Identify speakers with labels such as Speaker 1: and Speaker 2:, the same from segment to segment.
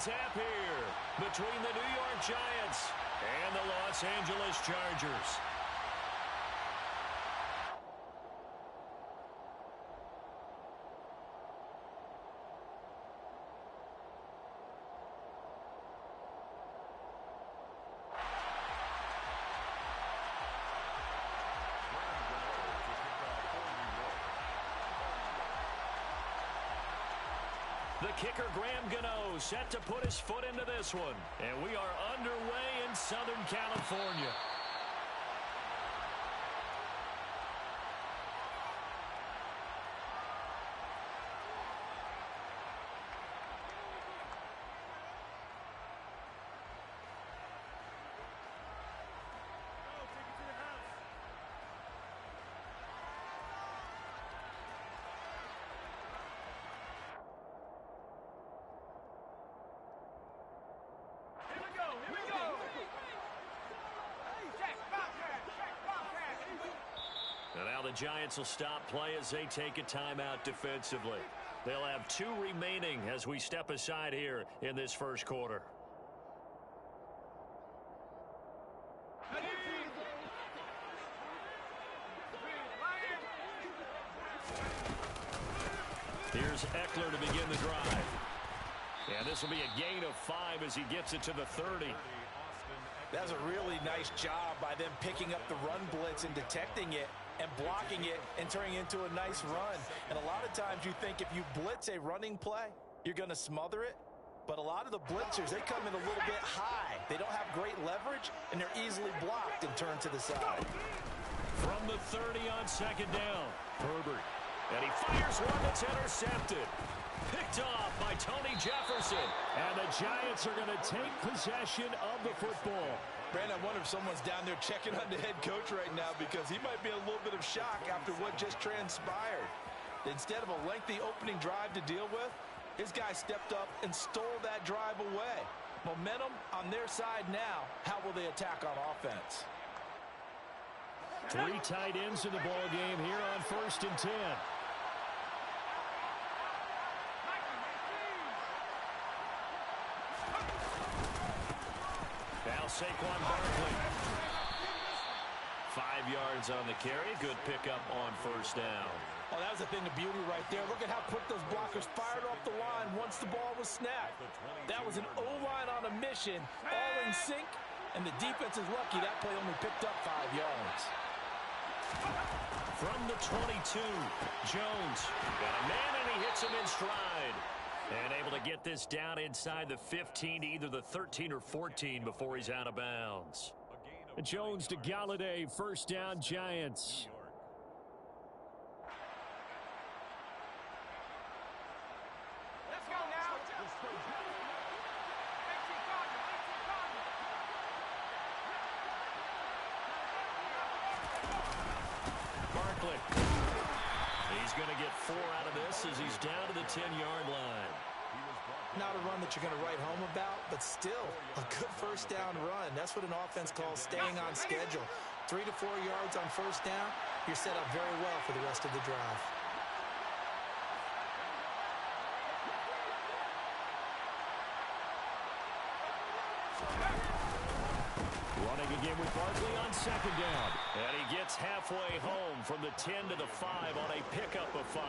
Speaker 1: tap here between the New York Giants and the Los Angeles Chargers. The kicker, Graham Gano, set to put his foot into this one. And we are underway in Southern California. And now the Giants will stop play as they take a timeout defensively. They'll have 2 remaining as we step aside here in this first quarter. Here's Eckler to begin the drive. And this will be a gain of 5 as he gets it to the 30.
Speaker 2: That's a really nice job by them picking up the run blitz and detecting it and blocking it and turning it into a nice run. And a lot of times you think if you blitz a running play, you're going to smother it. But a lot of the blitzers, they come in a little bit high. They don't have great leverage, and they're easily blocked and turned to the side.
Speaker 1: From the 30 on second down, Herbert. And he fires one that's intercepted. Picked off by Tony Jefferson. And the Giants are going to take possession of the football.
Speaker 2: Brandon, I wonder if someone's down there checking on the head coach right now because he might be in a little bit of shock after what just transpired. Instead of a lengthy opening drive to deal with, his guy stepped up and stole that drive away. Momentum on their side now. How will they attack on offense?
Speaker 1: 3 tight ends in the ball game here on 1st and 10. Now Saquon Barkley. 5 yards on the carry. Good pickup on 1st down.
Speaker 2: Oh, that was a thing of beauty right there. Look at how quick those blockers fired off the line once the ball was snapped. That was an O-line on a mission, all in sync, and the defense is lucky that play only picked up 5 yards.
Speaker 1: From the 22, Jones got a man and he hits him in stride. And able to get this down inside the 15 to either the 13 or 14 before he's out of bounds. Jones to Galladay, 1st down Giants.
Speaker 3: Let's go now.
Speaker 1: Barkley. He's going to get 4 out of this as he's down to the 10-yard line.
Speaker 2: Not a run that you're going to write home about, but still a good 1st down run. That's what an offense calls staying on schedule. 3 to 4 yards on 1st down, you're set up very well for the rest of the drive.
Speaker 1: Running again with Barkley on 2nd down. And he gets halfway home from the 10 to the 5 on a pickup of 5.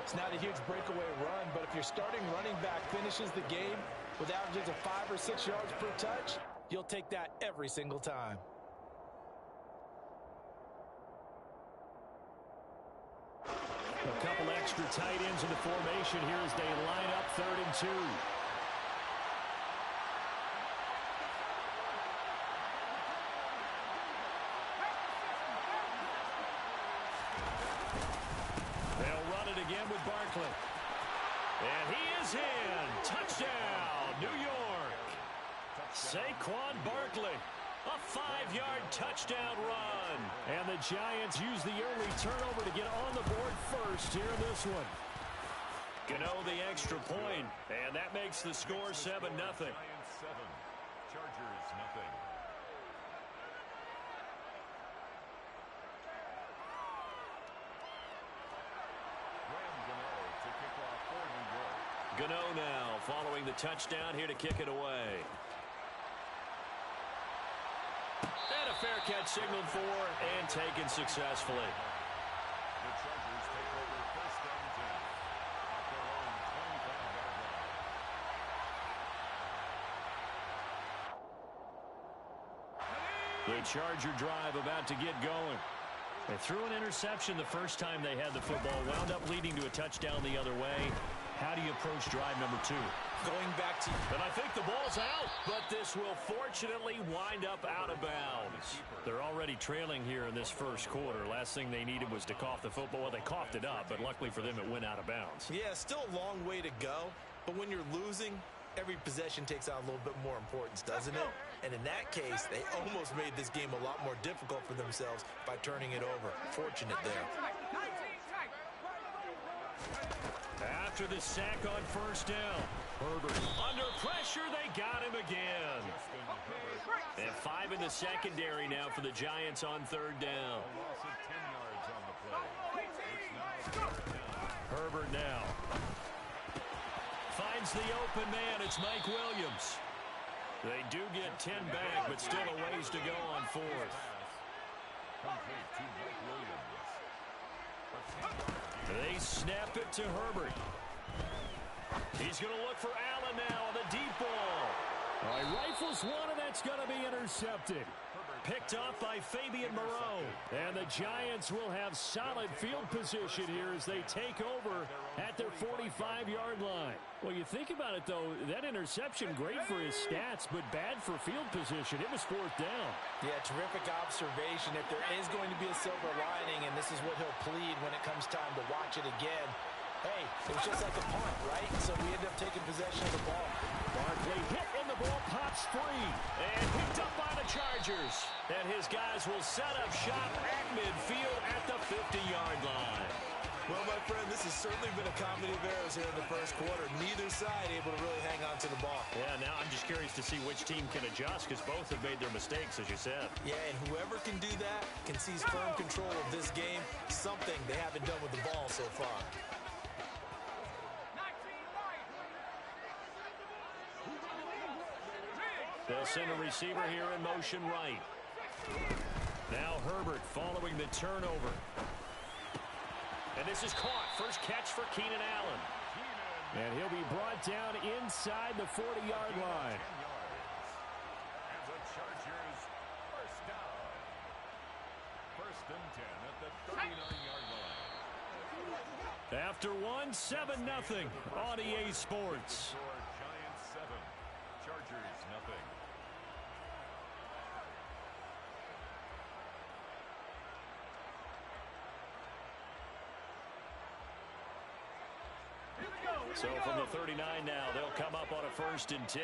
Speaker 2: It's not a huge breakaway run, but if your starting running back finishes the game with averages of 5 or 6 yards per touch, you'll take that every single time.
Speaker 1: A couple extra tight ends in the formation here as they line up 3rd and 2. Again with Barkley. And he is in. Touchdown, New York. Saquon Barkley. A 5-yard touchdown run. And the Giants use the early turnover to get on the board first here in this one. Gano the extra point, and that makes the score 7-0.
Speaker 4: Giants 7, Chargers nothing.
Speaker 1: Gano now following the touchdown here to kick it away. And a fair catch signaled for and taken successfully.
Speaker 4: The Chargers take over first down 10 at their own 25-yard line.
Speaker 1: The Charger drive about to get going. They threw an interception the first time they had the football, wound up leading to a touchdown the other way. How do you approach drive number 2?
Speaker 2: Going back to...
Speaker 1: And I think the ball's out, but this will fortunately wind up out of bounds. They're already trailing here in this first quarter. Last thing they needed was to cough the football. Well, they coughed it up, but luckily for them, it went out of bounds.
Speaker 2: Yeah, still a long way to go, but when you're losing, every possession takes on a little bit more importance, doesn't it? And in that case, they almost made this game a lot more difficult for themselves by turning it over. Fortunate there.
Speaker 1: After the sack on first down, Herbert under pressure, they got him again. And 5 in the secondary now for the Giants on third down.
Speaker 4: A loss of 10 yards on the play. It's now third down.
Speaker 1: Herbert now finds the open man. It's Mike Williams. They do get 10 back, but still a ways to go on fourth.
Speaker 4: Complete to Mike Williams.
Speaker 1: They snap it to Herbert. He's going to look for Allen now on the deep ball. He rifles one, and that's going to be intercepted. Picked off by Fabian Moreau. And the Giants will have solid field position here as they take over at their 45-yard line. Well, you think about it, though, that interception, great for his stats, but bad for field position. It was fourth down.
Speaker 2: Yeah, terrific observation. If there is going to be a silver lining, and this is what he'll plead when it comes time to watch it again, hey, it was just like a punt, right? So we end up taking possession of the ball.
Speaker 1: Barkley hit and the ball pops free and picked up by the Chargers. And his guys will set up shop at midfield at the 50-yard line.
Speaker 2: Well, my friend, this has certainly been a comedy of errors here in the first quarter. Neither side able to really hang on to the ball.
Speaker 1: Yeah, now I'm just curious to see which team can adjust because both have made their mistakes, as you said.
Speaker 2: Yeah, and whoever can do that can seize firm control of this game, something they haven't done with the ball so far.
Speaker 1: They'll send a receiver here in motion right. Now Herbert following the turnover. And this is caught. First catch for Keenan Allen. And he'll be brought down inside the 40-yard line.
Speaker 4: And the Chargers first down. First and 10 at the 39-yard line.
Speaker 1: After one, 7-0 on EA Sports.
Speaker 4: Score Giants 7, Chargers nothing.
Speaker 1: So from the 39 now, they'll come up on a first and 10.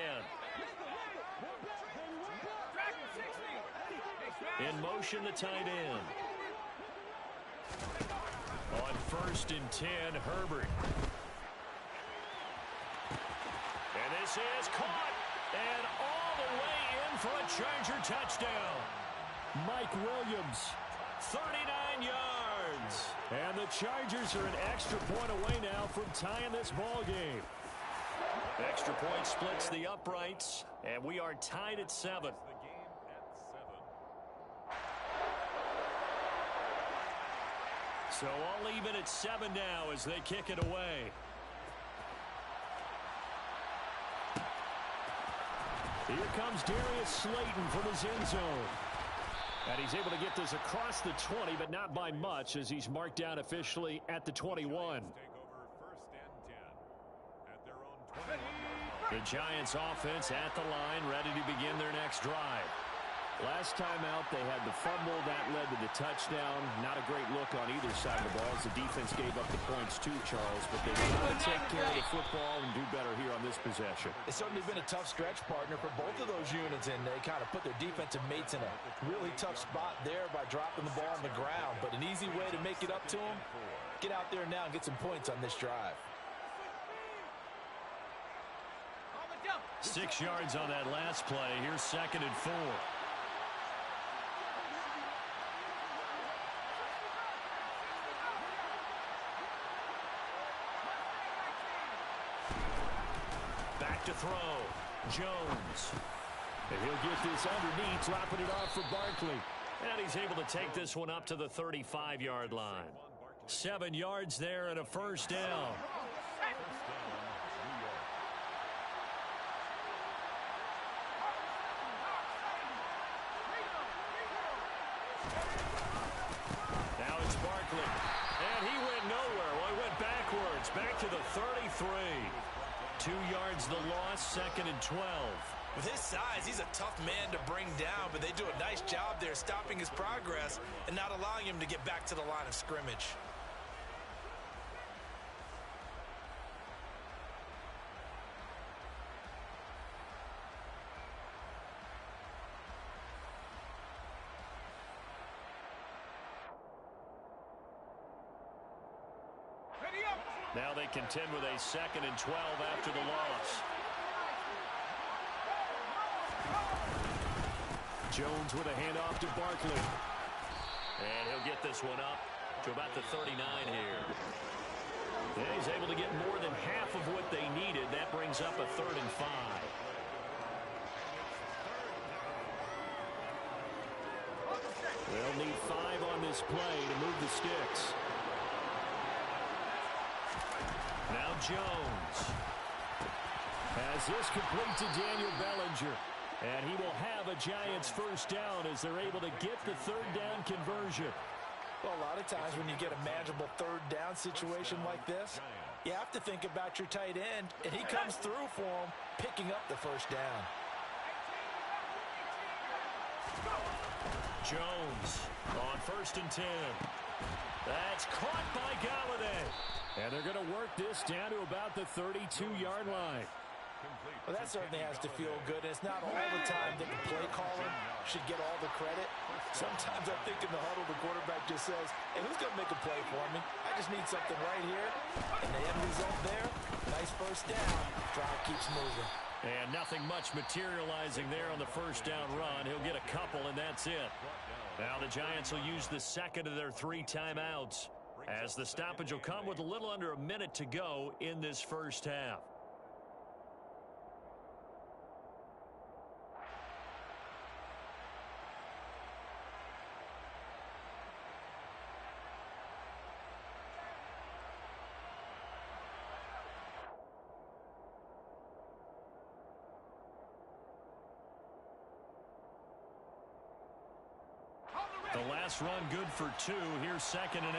Speaker 1: In motion, the tight end. On first and 10, Herbert. And this is caught. And all the way in for a Charger touchdown. Mike Williams, 39 yards. And the Chargers are an extra point away now from tying this ball game. Extra point splits the uprights, and we are tied at 7.
Speaker 4: The game at 7.
Speaker 1: So all even at 7 now as they kick it away. Here comes Darius Slayton from his end zone. And he's able to get this across the 20, but not by much as he's marked down officially at the 21.
Speaker 4: Take over first and 10 at their own 21-yard line.
Speaker 1: The Giants offense at the line, ready to begin their next drive. Last time out, they had the fumble. That led to the touchdown. Not a great look on either side of the ball as the defense gave up the points too, Charles. But they got to take care of the football and do better here on this possession.
Speaker 2: It's certainly been a tough stretch, partner, for both of those units, and they kind of put their defensive mates in a really tough spot there by dropping the ball on the ground. But an easy way to make it up to them, get out there now and get some points on this drive.
Speaker 1: 6 yards on that last play. Here's second and 4. back to throw. Jones. And he'll get this underneath, dropping it off for Barkley. And he's able to take this one up to the 35-yard line. 7 yards there and a first down. Now it's Barkley. And he went nowhere. Well, he went backwards. Back to the 33. 2 yards the loss, 2nd and 12.
Speaker 2: With his size, he's a tough man to bring down, but they do a nice job there stopping his progress and not allowing him to get back to the line of scrimmage.
Speaker 1: Now they contend with a 2nd and 12 after the loss. Jones with a handoff to Barkley. And he'll get this one up to about the 39 here. And he's able to get more than half of what they needed. That brings up a 3rd and 5. They'll need 5 on this play to move the sticks. Now Jones has this complete to Daniel Bellinger. And he will have a Giants first down as they're able to get the 3rd down conversion.
Speaker 2: Well, a lot of times when you get a manageable 3rd down situation like this, you have to think about your tight end, and he comes through for him, picking up the first down.
Speaker 1: Jones on 1st and 10. That's caught by Galladay. And they're going to work this down to about the 32-yard line.
Speaker 2: Well, that certainly has to feel good. And it's not all the time that the play caller should get all the credit. Sometimes I think in the huddle, the quarterback just says, hey, who's going to make a play for me? I just need something right here. And the end result there, nice first down. Drive keeps moving.
Speaker 1: And nothing much materializing there on the first down run. He'll get a couple, and that's it. Now the Giants will use the 2nd of their 3 timeouts, as the stoppage will come with a little under a minute to go in this first half. The last run good for 2. Here's 2nd and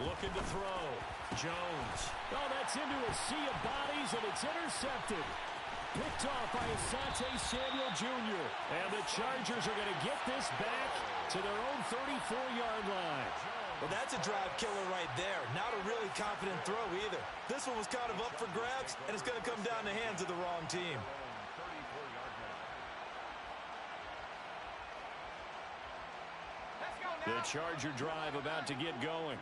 Speaker 1: 8. Looking to throw. Jones. Oh, that's into a sea of bodies, and it's intercepted. Picked off by Asante Samuel Jr. And the Chargers are going to get this back to their own 34-yard line.
Speaker 2: Well, that's a drive killer right there. Not a really confident throw either. This one was kind of up for grabs, and it's going to come down the hands of the wrong team.
Speaker 1: The Charger drive about to get going.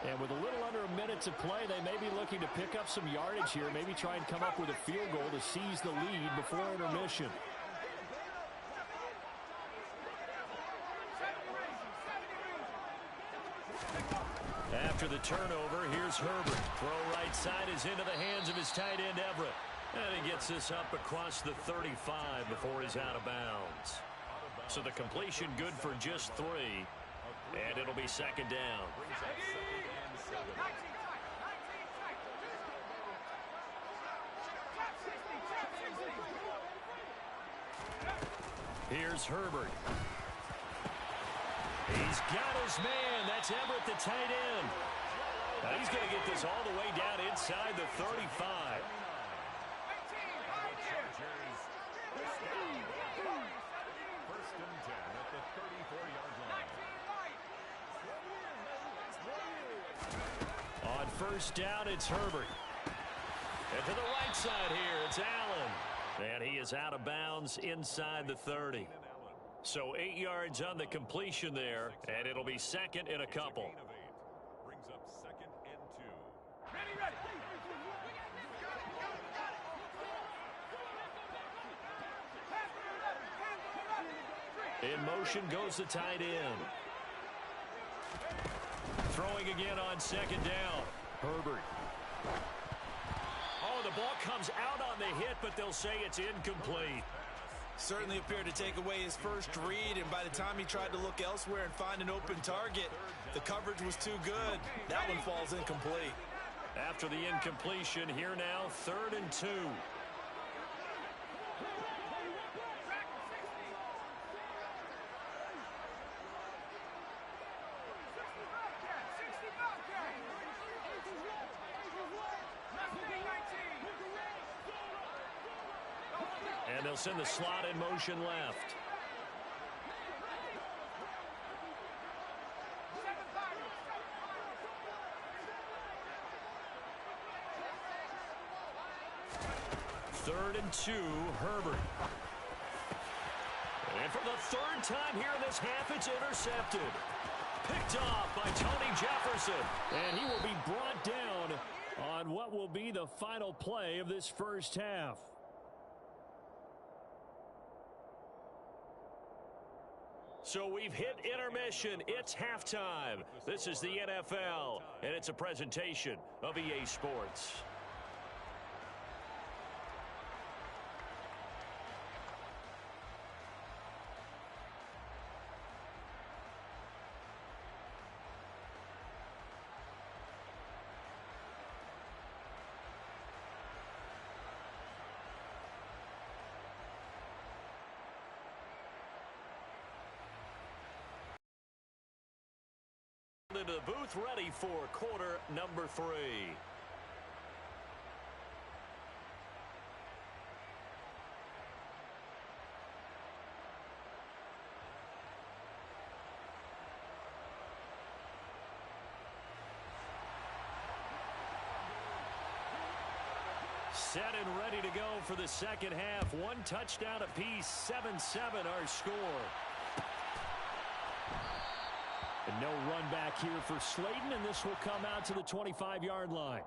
Speaker 1: And with a little under a minute to play, they may be looking to pick up some yardage here, maybe try and come up with a field goal to seize the lead before intermission. After the turnover, here's Herbert. Throw right side is into the hands of his tight end, Everett. And he gets this up across the 35 before he's out of bounds. So the completion good for just 3. And it'll be 2nd down. Here's Herbert. He's got his man. That's Everett, the tight end. Now he's going to get this all the way down inside the 35. On 1st down, it's Herbert. And to the right side here, it's Allen. And he is out of bounds inside the 30. So 8 yards on the completion there, and it'll be 2nd and a couple.
Speaker 4: Brings up 2nd and 2.
Speaker 3: Ready.
Speaker 1: In motion goes the tight end. Throwing again on second down. Herbert. Oh, the ball comes out on the hit, but they'll say it's incomplete.
Speaker 2: Certainly appeared to take away his first read, and by the time he tried to look elsewhere and find an open target, the coverage was too good. That one falls incomplete.
Speaker 1: After the incompletion, here now, 3rd and 2. And they'll send the slot in motion left. Third and 2, Herbert. And for the 3rd time here in this half, it's intercepted. Picked off by Tony Jefferson. And he will be brought down on what will be the final play of this first half. So we've hit intermission. It's halftime. This is the NFL, and it's a presentation of EA Sports. Into the booth, ready for quarter number 3. Set and ready to go for the second half. 1 touchdown apiece, 7-7 our score. And no run back here for Slayton, and this will come out to the 25-yard line.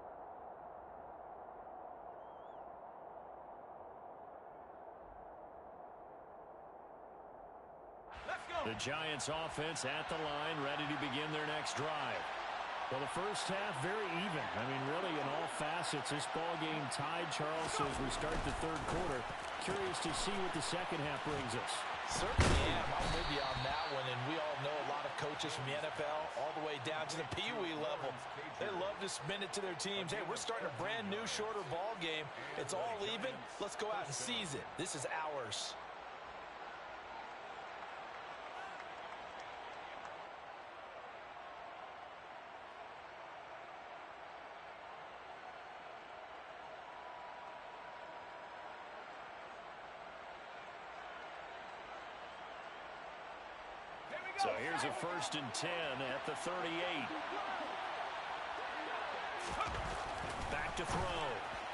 Speaker 3: Let's go.
Speaker 1: The Giants offense at the line, ready to begin their next drive. Well, the first half very even. I mean, really in all facets, this ball game tied, Charles, so as we start the 3rd quarter. Curious to see what the second half brings us.
Speaker 2: Certainly am. I'm with you on that one, and we all know a lot of coaches from the NFL all the way down to the Pee Wee level. They love to spin it to their teams. Hey, we're starting a brand new, shorter ball game. It's all even. Let's go out and seize it. This is ours.
Speaker 1: So here's a 1st and 10 at the 38. Back to throw.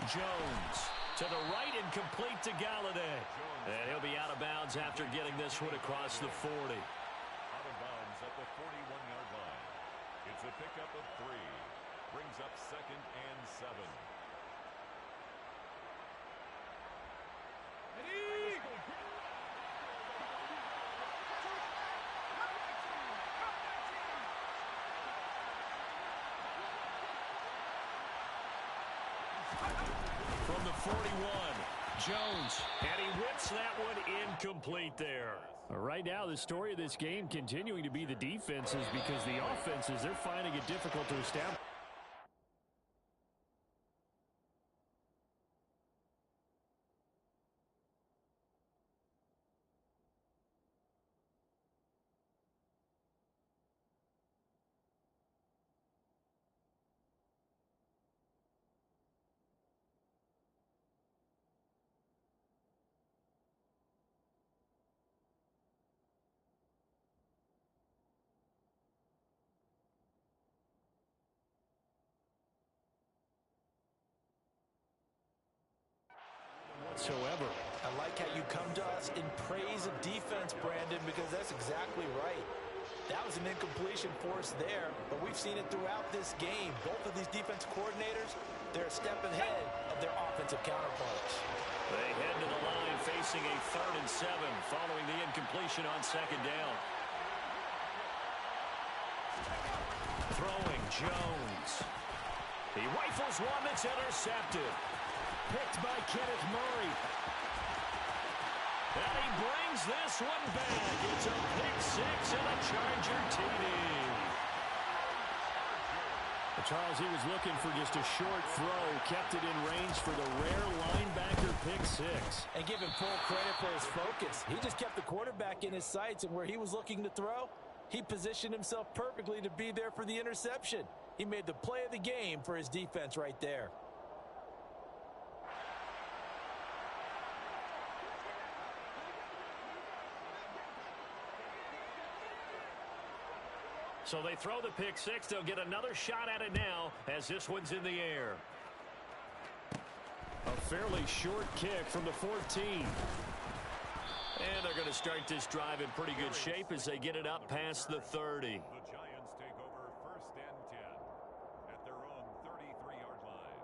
Speaker 1: Jones to the right and complete to Galladay. And he'll be out of bounds after getting this one across the 40.
Speaker 4: Out of bounds at the 41-yard line. It's a pickup of 3. Brings up 2nd and 7.
Speaker 1: From the 41, Jones, and he whips that one incomplete there. Right now, the story of this game continuing to be the defenses, because the offenses, they're finding it difficult to establish. Whatsoever.
Speaker 2: I like how you come to us in praise of defense, Brandon, because that's exactly right. That was an incompletion forced there, but we've seen it throughout this game. Both of these defense coordinators, they're a step ahead of their offensive counterparts.
Speaker 1: They head to the line facing a 3rd and 7 following the incompletion on 2nd down. Throwing. Jones. He rifles one that's intercepted. Picked by Kenneth Murray. And he brings this one back. It's a pick six and a Charger TD. Charles, he was looking for just a short throw. Kept it in range for the rare linebacker pick six.
Speaker 2: And give him full credit for his focus. He just kept the quarterback in his sights, and where he was looking to throw, he positioned himself perfectly to be there for the interception. He made the play of the game for his defense right there.
Speaker 1: So they throw the pick six. They'll get another shot at it now as this one's in the air. A fairly short kick from the 14. And they're going to start this drive in pretty good shape as they get it up past the 30.
Speaker 4: The Giants take over 1st and 10 at their own 33-yard line.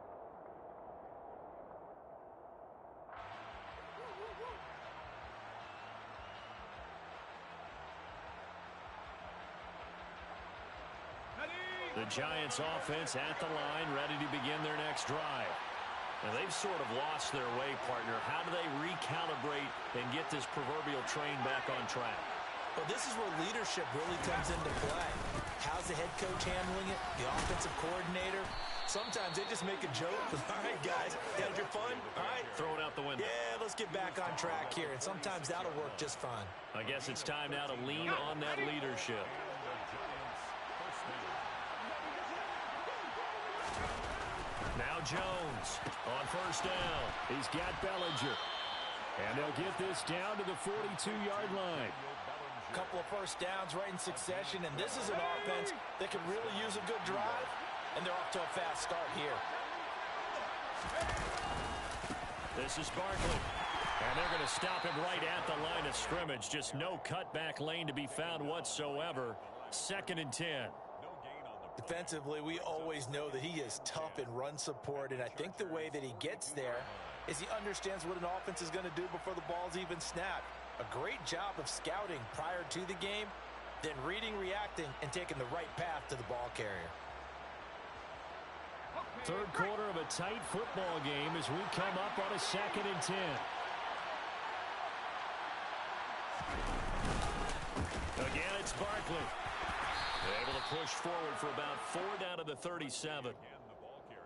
Speaker 1: The Giants offense at the line, ready to begin their next drive. Now they've sort of lost their way, partner. How do they recalibrate and get this proverbial train back on track?
Speaker 2: Well, this is where leadership really comes into play. How's the head coach handling it? The offensive coordinator? Sometimes they just make a joke. All right, guys, you had your fun? All right.
Speaker 1: Throw it out the window.
Speaker 2: Yeah, let's get back on track here. And sometimes that'll work just fine.
Speaker 1: I guess it's time now to lean on that leadership. Now Jones on 1st down. He's got Bellinger. And they'll get this down to the 42-yard line.
Speaker 2: A couple of 1st downs right in succession, and this is an offense that could really use a good drive. And they're off to a fast start here.
Speaker 1: This is Barkley. And they're going to stop him right at the line of scrimmage. Just no cutback lane to be found whatsoever. 2nd and 10.
Speaker 2: Defensively, we always know that he is tough in run support, and I think the way that he gets there is he understands what an offense is going to do before the ball's even snapped. A great job of scouting prior to the game, then reading, reacting, and taking the right path to the ball carrier.
Speaker 1: 3rd quarter of a tight football game as we come up on a 2nd and 10. Again, it's Barkley. Able to push forward for about 4 down to the 37.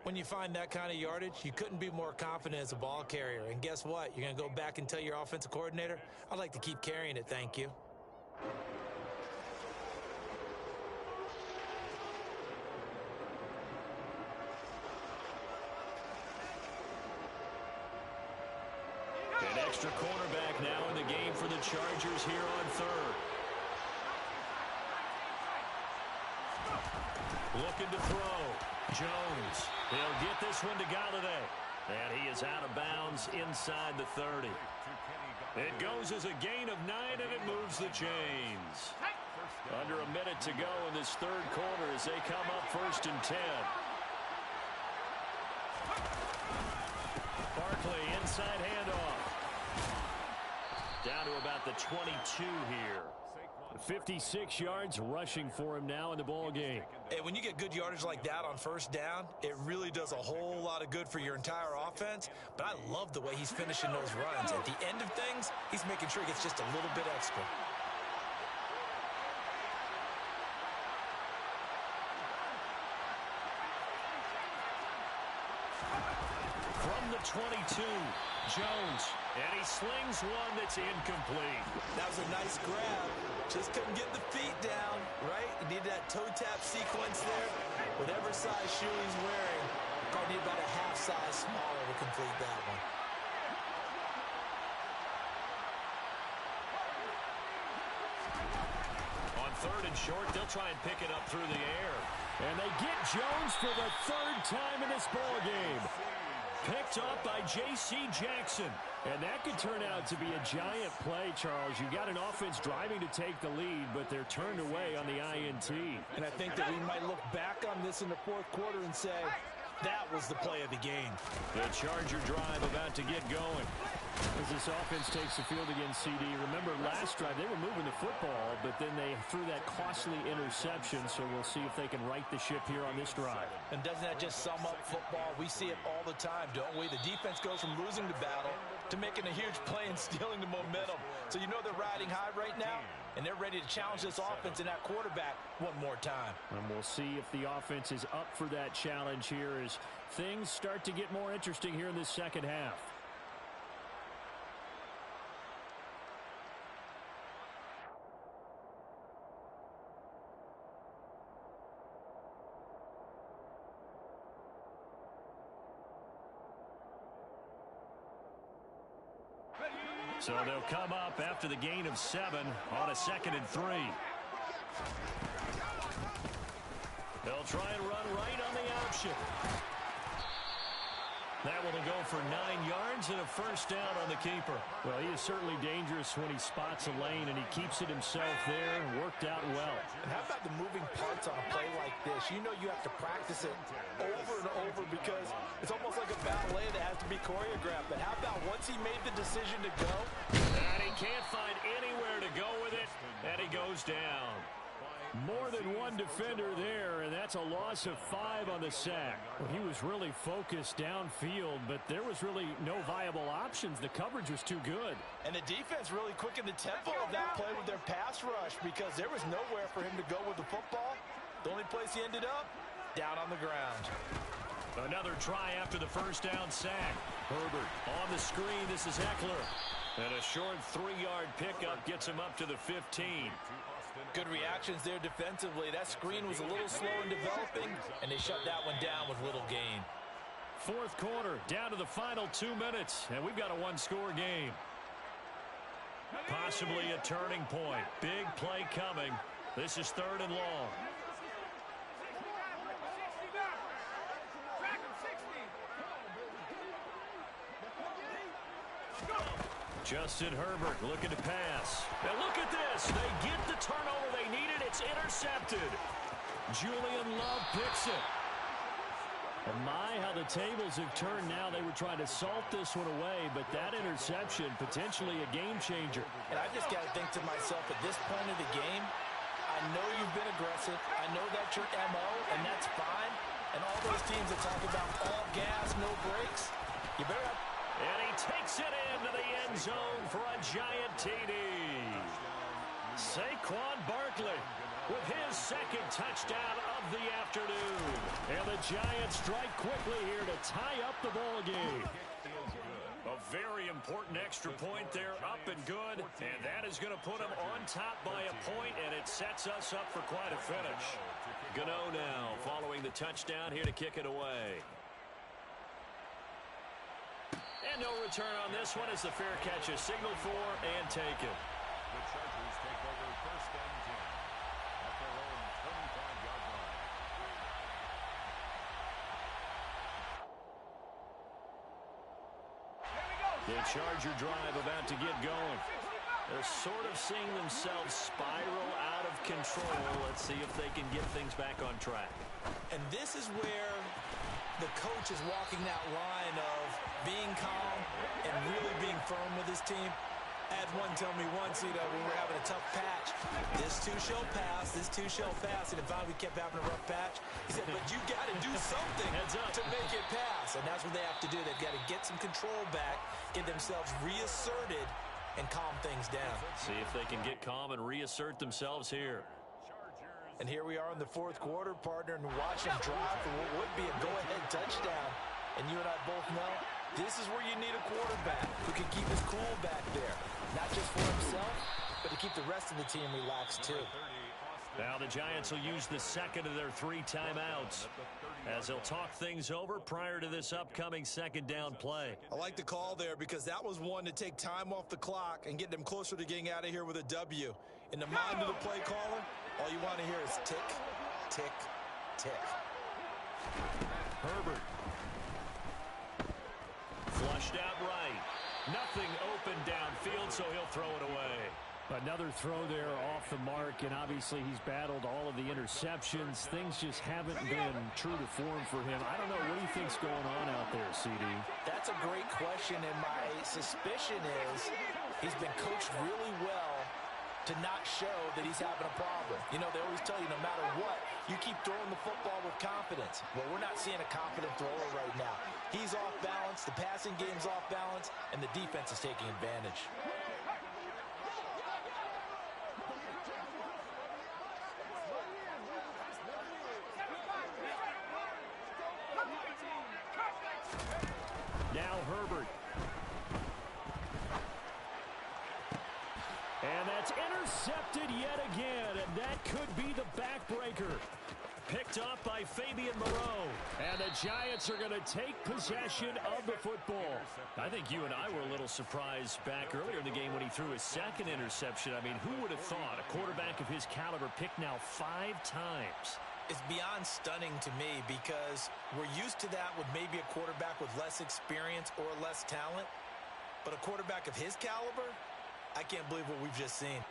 Speaker 2: When you find that kind of yardage, you couldn't be more confident as a ball carrier. And guess what? You're going to go back and tell your offensive coordinator, I'd like to keep carrying it, thank you.
Speaker 1: An extra cornerback now in the game for the Chargers here on 3rd. Looking to throw. Jones. He'll get this one to Galladay. And he is out of bounds inside the 30. It goes as a gain of 9, and it moves the chains. Under a minute to go in this 3rd quarter as they come up 1st and 10. Barkley, inside handoff. Down to about the 22 here. 56 yards rushing for him now in the ball game.
Speaker 2: Hey, when you get good yardage like that on 1st down, it really does a whole lot of good for your entire offense. But I love the way he's finishing those runs. At the end of things, he's making sure he gets just a little bit extra.
Speaker 1: From the 22, Jones. And he slings one that's incomplete.
Speaker 2: That was a nice grab. Just couldn't get the feet down, right? He needed that toe tap sequence there. Whatever size shoe he's wearing, probably need about a half size smaller to complete that one.
Speaker 1: On 3rd and short, they'll try and pick it up through the air. And they get Jones for the 3rd time in this ball game. Picked up by J.C. Jackson. And that could turn out to be a giant play, Charles. You've got an offense driving to take the lead, but they're turned away on the INT.
Speaker 2: And I think that we might look back on this in the 4th quarter and say, That was the play of the game.
Speaker 1: The Charger drive about to get going.
Speaker 5: As this offense takes the field against CD, remember last drive they were moving the football, but then they threw that costly interception, so we'll see if they can right the ship here on this drive.
Speaker 2: And doesn't that just sum up football? We see it all the time, don't we? The defense goes from losing the battle to making a huge play and stealing the momentum. So you know they're riding high right now, and they're ready to challenge this offense and that quarterback one more time.
Speaker 5: And we'll see if the offense is up for that challenge here as things start to get more interesting here in this second half.
Speaker 1: So they'll come up after the gain of 7 on a 2nd and 3. They'll try and run right on the option. That will go for 9 yards and a first down on the keeper.
Speaker 5: Well, he is certainly dangerous when he spots a lane, and he keeps it himself there and worked out well.
Speaker 2: And how about the moving parts on a play like this? You know you have to practice it over and over because it's almost like a ballet that has to be choreographed. But how about once he made the decision to go?
Speaker 1: And he can't find anywhere to go with it, and he goes down.
Speaker 5: More than one defender there, and that's a loss of 5 on the sack. Well, he was really focused downfield, but there was really no viable options. The coverage was too good.
Speaker 2: And the defense really quickened the tempo of that play with their pass rush because there was nowhere for him to go with the football. The only place he ended up, down on the ground.
Speaker 1: Another try after the first down sack. Herbert on the screen. This is Eckler. And a short 3-yard pickup gets him up to the 15.
Speaker 2: Good reactions there defensively. That screen was a little slow in developing, and they shut that one down with little gain.
Speaker 1: Fourth quarter, down to the final 2 minutes, and we've got a one-score game. Possibly a turning point. Big play coming. This is 3rd and long. Justin Herbert looking to pass. And look at this. They get the turnover they needed. It's intercepted. Julian Love picks it.
Speaker 5: And my, how the tables have turned now. They were trying to salt this one away, but that interception, potentially a game changer.
Speaker 2: And I just got to think to myself, at this point of the game, I know you've been aggressive. I know that's your MO, and that's fine. And all those teams that talk about all gas, no brakes, you better have...
Speaker 1: And he takes it into the end zone for a giant TD. Saquon Barkley with his 2nd touchdown of the afternoon. And the Giants strike quickly here to tie up the ball game. A very important extra point there, up and good. And that is going to put them on top by a point, and it sets us up for quite a finish. Gano now following the touchdown here to kick it away. And no return on this one as the fair catch is signaled for and taken.
Speaker 4: The Chargers take over 1st and 10 at their own 25-yard line.
Speaker 1: The Charger drive about to get going. They're sort of seeing themselves spiral out of control. Let's see if they can get things back on track.
Speaker 2: And this is where the coach is walking that line of being calm and really being firm with his team. I had one tell me once, when we were having a tough patch, this too shall pass, this too shall pass. And if we kept having a rough patch, he said, but you got to do something to make it pass. And that's what they have to do. They've got to get some control back, get themselves reasserted, and calm things down.
Speaker 1: See if they can get calm and reassert themselves here.
Speaker 2: And here we are in the 4th quarter, partner, and watch them drive for what would be a go-ahead touchdown. And you and I both know this is where you need a quarterback who can keep his cool back there. Not just for himself, but to keep the rest of the team relaxed too.
Speaker 1: Now the Giants will use the 2nd of their 3 timeouts as they'll talk things over prior to this upcoming 2nd down play.
Speaker 2: I like the call there because that was one to take time off the clock and get them closer to getting out of here with a W. In the mind of the play caller, all you want to hear is tick, tick, tick.
Speaker 1: Herbert. Flushed out right. Nothing open downfield, so he'll throw it away.
Speaker 5: Another throw there off the mark, and obviously he's battled all of the interceptions. Things just haven't been true to form for him. I don't know. What do you think's going on out there, CD?
Speaker 2: That's a great question, and my suspicion is he's been coached really well to not show that he's having a problem. You know, they always tell you no matter what, you keep throwing the football with confidence. Well, we're not seeing a confident thrower right now. He's off balance, the passing game's off balance, and the defense is taking advantage.
Speaker 5: Now Herbert. And that's intercepted yet again, and that could be the backbreaker. Picked off by Fabian Moreau. And the Giants are going to take possession of the football. I think you and I were a little surprised back earlier in the game when he threw his second interception. I mean, who would have thought a quarterback of his caliber picked now 5 times?
Speaker 2: It's beyond stunning to me because we're used to that with maybe a quarterback with less experience or less talent. But a quarterback of his caliber, I can't believe what we've just seen.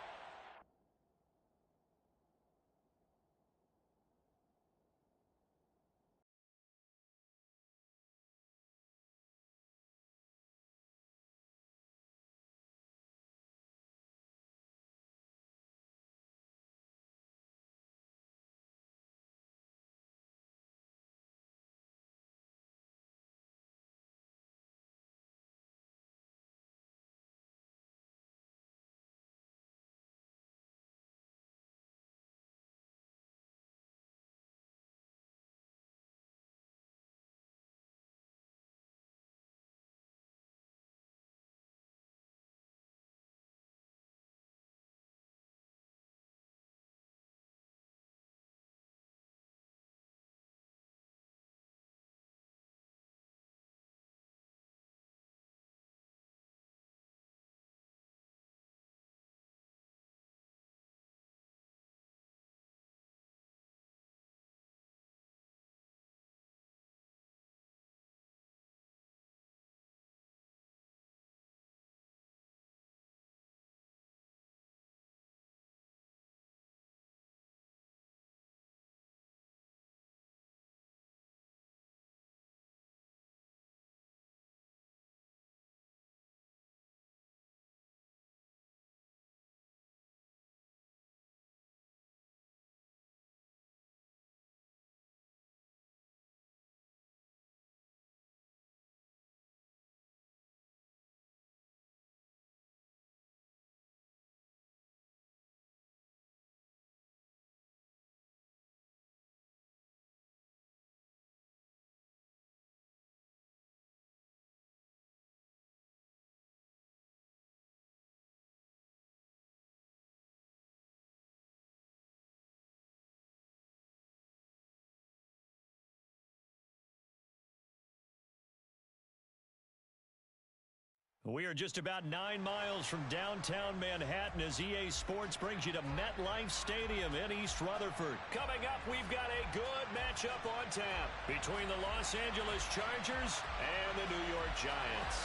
Speaker 1: We are just about 9 miles from downtown Manhattan as EA Sports brings you to MetLife Stadium in East Rutherford. Coming up, we've got a good matchup on tap between the Los Angeles Chargers and the New York Giants.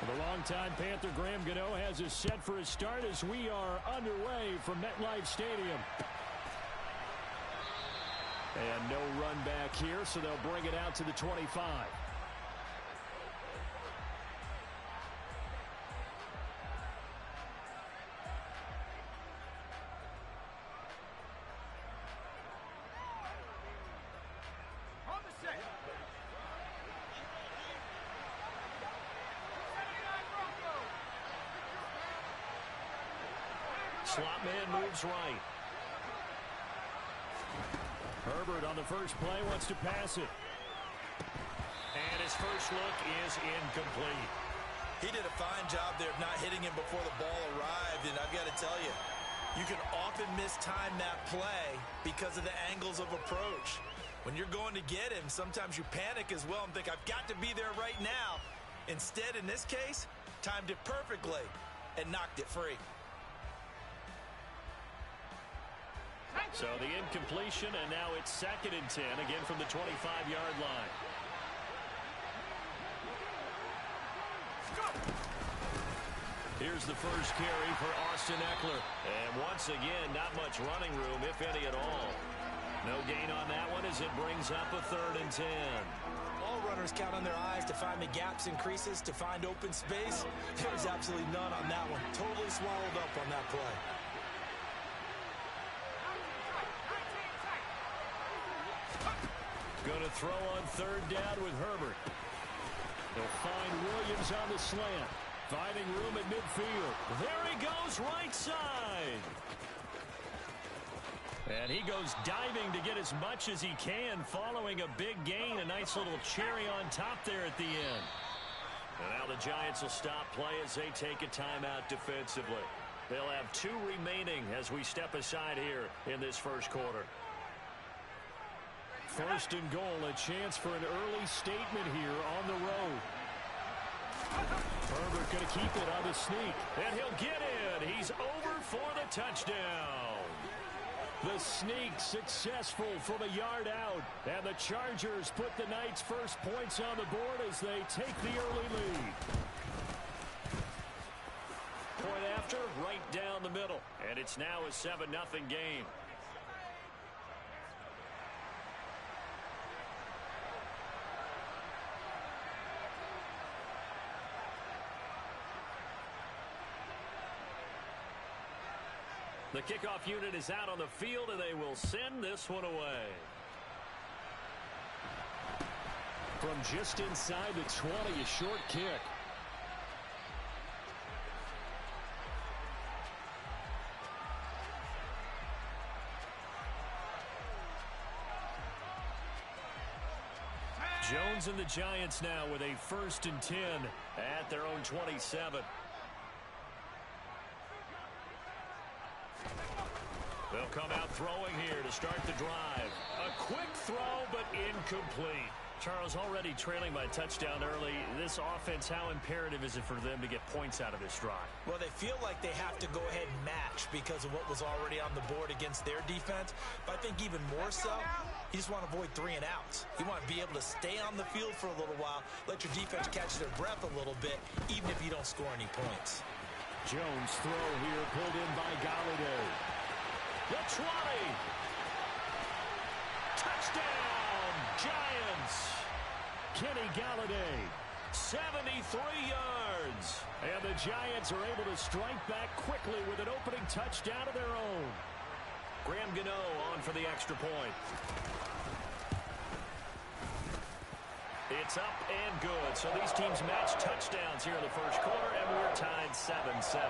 Speaker 5: The longtime Panther Graham Gano has us set for a start as we are underway from MetLife Stadium. And no run back here, so they'll bring it out to the 25.
Speaker 1: Slot man moves right.
Speaker 5: Herbert on the first play wants to pass it.
Speaker 1: And his first look is incomplete.
Speaker 2: He did a fine job there of not hitting him before the ball arrived, and I've got to tell you, you can often mistime that play because of the angles of approach. When you're going to get him, sometimes you panic as well and think, I've got to be there right now. Instead, in this case, timed it perfectly and knocked it free.
Speaker 1: So the incompletion, and now it's 2nd and 10, again from the 25-yard line. Here's the first carry for Austin Eckler. And once again, not much running room, if any at all. No gain on that one as it brings up a 3rd and 10.
Speaker 2: All runners count on their eyes to find the gaps and creases, to find open space. There's absolutely none on that one. Totally swallowed up on that play.
Speaker 5: Going to throw on 3rd down with Herbert. They'll find Williams on the slant. Finding room at midfield. There he goes, right side. And he goes diving to get as much as he can, following a big gain. A nice little cherry on top there at the end. And now the Giants will stop play as they take a timeout defensively. They'll have 2 remaining as we step aside here in this first quarter. 1st and goal, a chance for an early statement here on the road. Herbert going to keep it on the sneak. And he'll get in. He's over for the touchdown. The sneak successful from a yard out. And the Chargers put the Knights' first points on the board as they take the early lead. Point after, right down the middle. And it's now a 7-0 game. The kickoff unit is out on the field, and they will send this one away. From just inside the 20, a short kick. Jones and the Giants now with a 1st and 10 at their own 27. They'll come out throwing here to start the drive. A quick throw, but incomplete. Charles, already trailing by a touchdown early. This offense, how imperative is it for them to get points out of this drive?
Speaker 2: Well, they feel like they have to go ahead and match because of what was already on the board against their defense. But I think even more so, you just want to avoid 3 and outs. You want to be able to stay on the field for a little while, let your defense catch their breath a little bit, even if you don't score any points.
Speaker 5: Jones throw here pulled in by Galladay. The 20. Touchdown, Giants. Kenny Galladay, 73 yards. And the Giants are able to strike back quickly with an opening touchdown of their own. Graham Gano on for the extra point. It's up and good. So these teams match touchdowns here in the first quarter, and we're tied 7-7.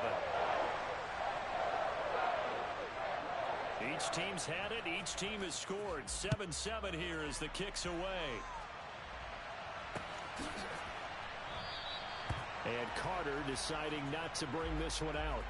Speaker 5: Each team's had it. Each team has scored. 7-7 here as the kick's away. And Carter deciding not to bring this one out.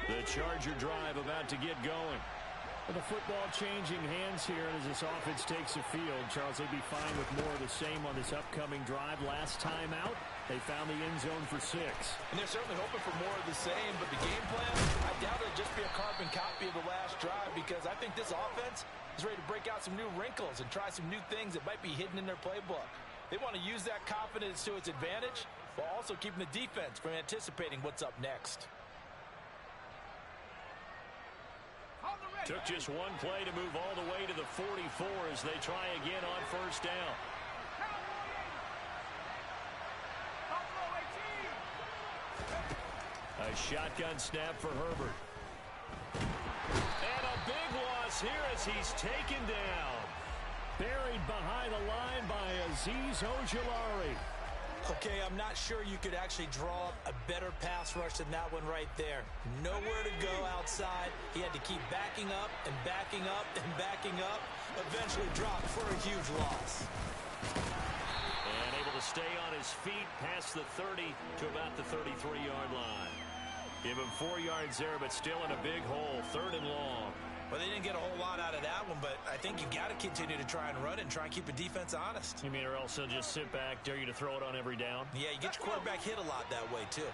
Speaker 5: The Charger drive about to get going. With the football changing hands here as this offense takes the field, Charles, they'd be fine with more of the same on this upcoming drive. Last time out, they found the end zone for 6.
Speaker 2: And they're certainly hoping for more of the same, but the game plan, I doubt it'll just be a carbon copy of the last drive because I think this offense is ready to break out some new wrinkles and try some new things that might be hidden in their playbook. They want to use that confidence to its advantage while also keeping the defense from anticipating what's up next.
Speaker 1: Took just one play to move all the way to the 44 as they try again on first down. A shotgun snap for Herbert. And a big loss here as he's taken down.
Speaker 5: Buried behind the line by Azeez Ojulari.
Speaker 2: Okay, I'm not sure you could actually draw up a better pass rush than that one right there. Nowhere to go outside. He had to keep backing up and backing up and backing up. Eventually dropped for a huge loss.
Speaker 1: And able to stay on his feet past the 30 to about the 33-yard line. Give him 4 yards there, but still in a big hole. 3rd and long.
Speaker 2: Well, they didn't get a whole lot out of that one, but I think you got to continue to try and run it and try and keep the defense honest.
Speaker 5: You mean or else they'll just sit back, dare you to throw it on every down?
Speaker 2: Yeah, you get your quarterback hit a lot that way, too.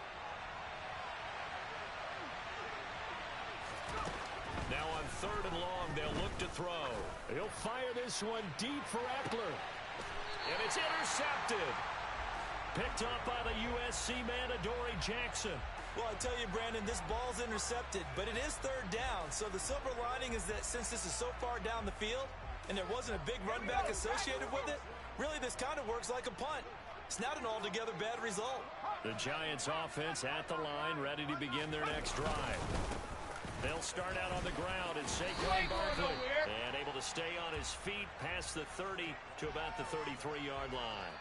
Speaker 5: Now on 3rd and long, they'll look to throw. He'll fire this one deep for Eckler. And it's intercepted. Picked up by the USC man, Adoree Jackson.
Speaker 2: Well, I tell you, Brandon, this ball's intercepted, but it is 3rd down. So the silver lining is that since this is so far down the field and there wasn't a big run back associated with it, really this kind of works like a punt. It's not an altogether bad result.
Speaker 5: The Giants offense at the line, ready to begin their next drive. They'll start out on the ground and Saquon Barkley. And able to stay on his feet past the 30 to about the 33-yard line.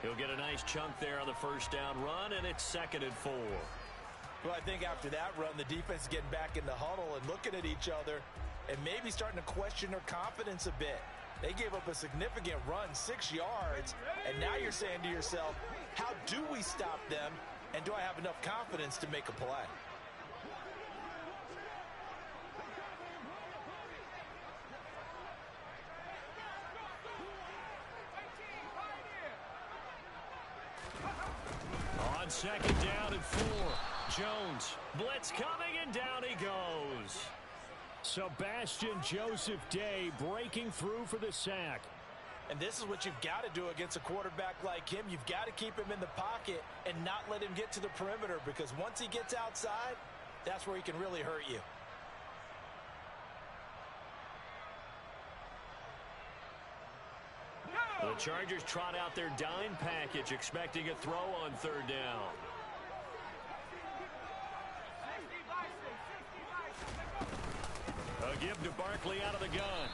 Speaker 5: He'll get a nice chunk there on the first down run, and it's 2nd and 4.
Speaker 2: Well, I think after that run, the defense is getting back in the huddle and looking at each other and maybe starting to question their confidence a bit. They gave up a significant run, 6 yards, and now you're saying to yourself, how do we stop them, and do I have enough confidence to make a play?
Speaker 5: On 2nd down and 4. Jones, blitz coming, and down he goes. Sebastian Joseph Day breaking through for the sack.
Speaker 2: And this is what you've got to do against a quarterback like him. You've got to keep him in the pocket and not let him get to the perimeter, because once he gets outside, that's where he can really hurt you.
Speaker 5: The Chargers trot out their dime package, expecting a throw on 3rd down. A give to Barkley out of the gun.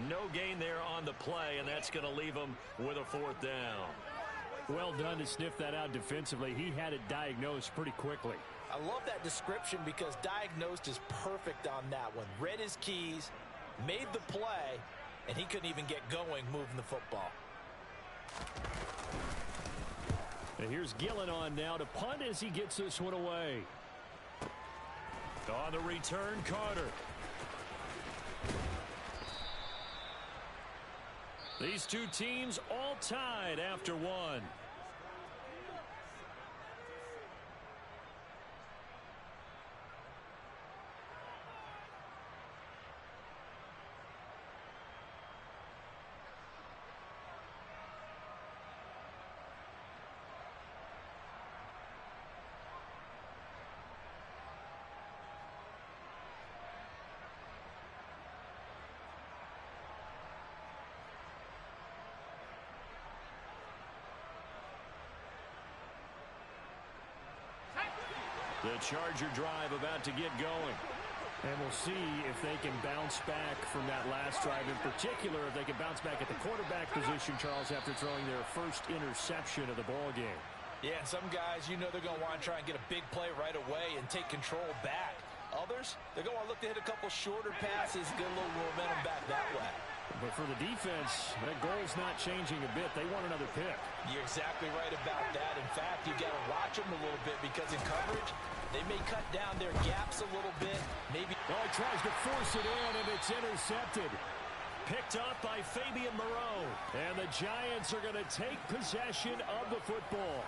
Speaker 5: No gain there on the play, and that's going to leave him with a 4th down. Well done to sniff that out defensively. He had it diagnosed pretty quickly.
Speaker 2: I love that description because diagnosed is perfect on that one. Read his keys, made the play, and he couldn't even get going moving the football.
Speaker 5: And here's Gillen on now to punt as he gets this one away. On the return, Carter. These two teams all tied after one. The Charger drive about to get going. And we'll see if they can bounce back from that last drive. In particular, if they can bounce back at the quarterback position, Charles, after throwing their first interception of the ballgame.
Speaker 2: Yeah, and some guys, you know they're going to want to try and get a big play right away and take control back. Others, they're going to look to hit a couple shorter passes, get a little momentum back that way.
Speaker 5: But for the defense, that goal's not changing a bit. They want another pick.
Speaker 2: You're exactly right about that. In fact, you got to watch them a little bit because in coverage, they may cut down their gaps a little bit. Maybe.
Speaker 5: Oh, he tries to force it in, and it's intercepted. Picked up by Fabian Moreau. And the Giants are going to take possession of the football.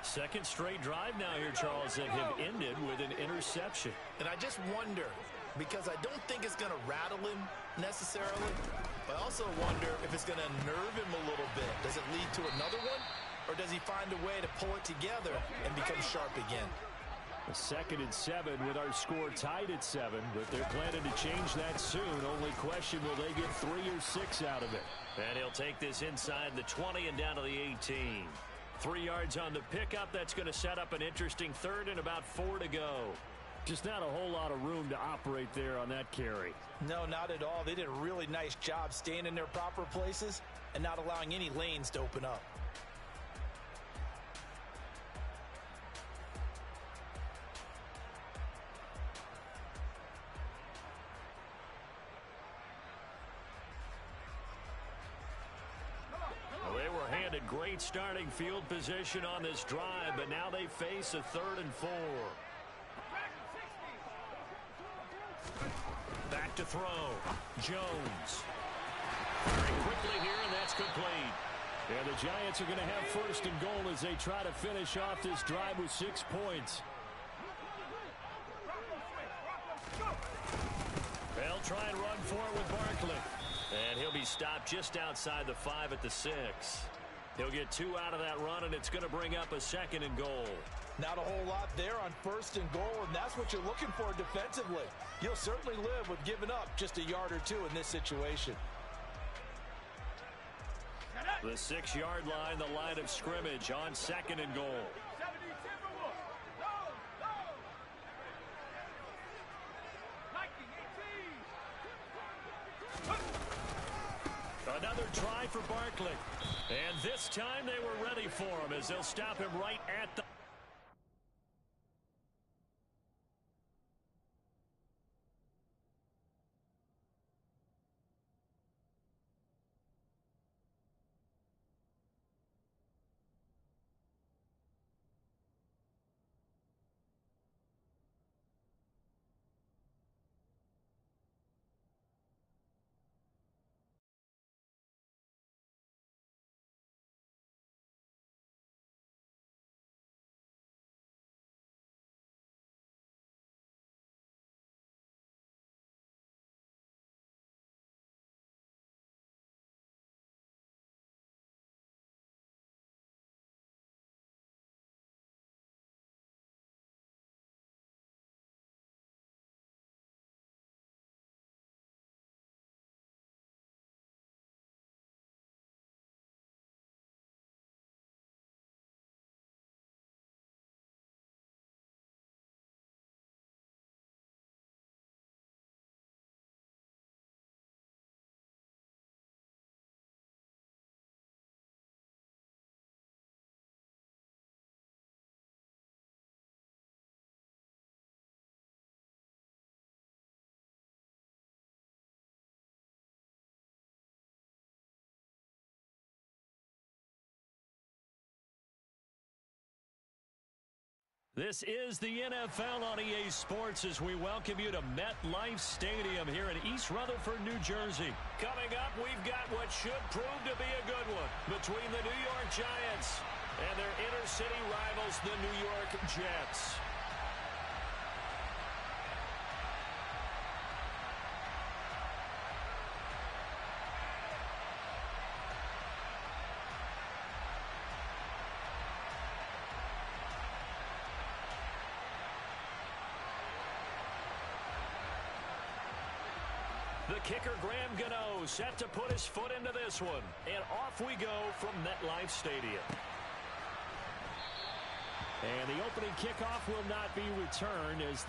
Speaker 5: Second straight drive now here, Charles, that have ended with an interception.
Speaker 2: And I just wonder, because I don't think it's going to rattle him necessarily, but I also wonder if it's going to nerve him a little bit. Does it lead to another one, or does he find a way to pull it together and become sharp again?
Speaker 5: A 2nd and 7 with our score tied at 7, but they're planning to change that soon. Only question, will they get 3 or 6 out of it? And he'll take this inside the 20 and down to the 18. 3 yards on the pickup. That's going to set up an interesting 3rd and about 4 to go. Just not a whole lot of room to operate there on that carry.
Speaker 2: No, not at all. They did a really nice job staying in their proper places and not allowing any lanes to open up.
Speaker 5: Well, they were handed great starting field position on this drive, but now they face a 3rd and 4.
Speaker 1: Back to throw. Jones. Very quickly here, and that's complete. And the Giants are going to have first and goal as they try to finish off this drive with 6 points. They'll try and run for it with Barkley. And he'll be stopped just outside the 5 at the 6. He'll get 2 out of that run, and it's going to bring up a second and goal.
Speaker 2: Not a whole lot there on first and goal, and that's what you're looking for defensively. You'll certainly live with giving up just a yard or two in this situation.
Speaker 1: The 6-yard line, the line of scrimmage on second and goal. Another try for Barkley. And this time they were ready for him as they'll stop him right at the... This is the NFL on EA Sports as we welcome you to MetLife Stadium here in East Rutherford, New Jersey. Coming up, we've got what should prove to be a good one between the New York Giants and their inner-city rivals, the New York Jets. The kicker, Graham Gano, set to put his foot into this one. And off we go from MetLife Stadium. And the opening kickoff will not be returned as...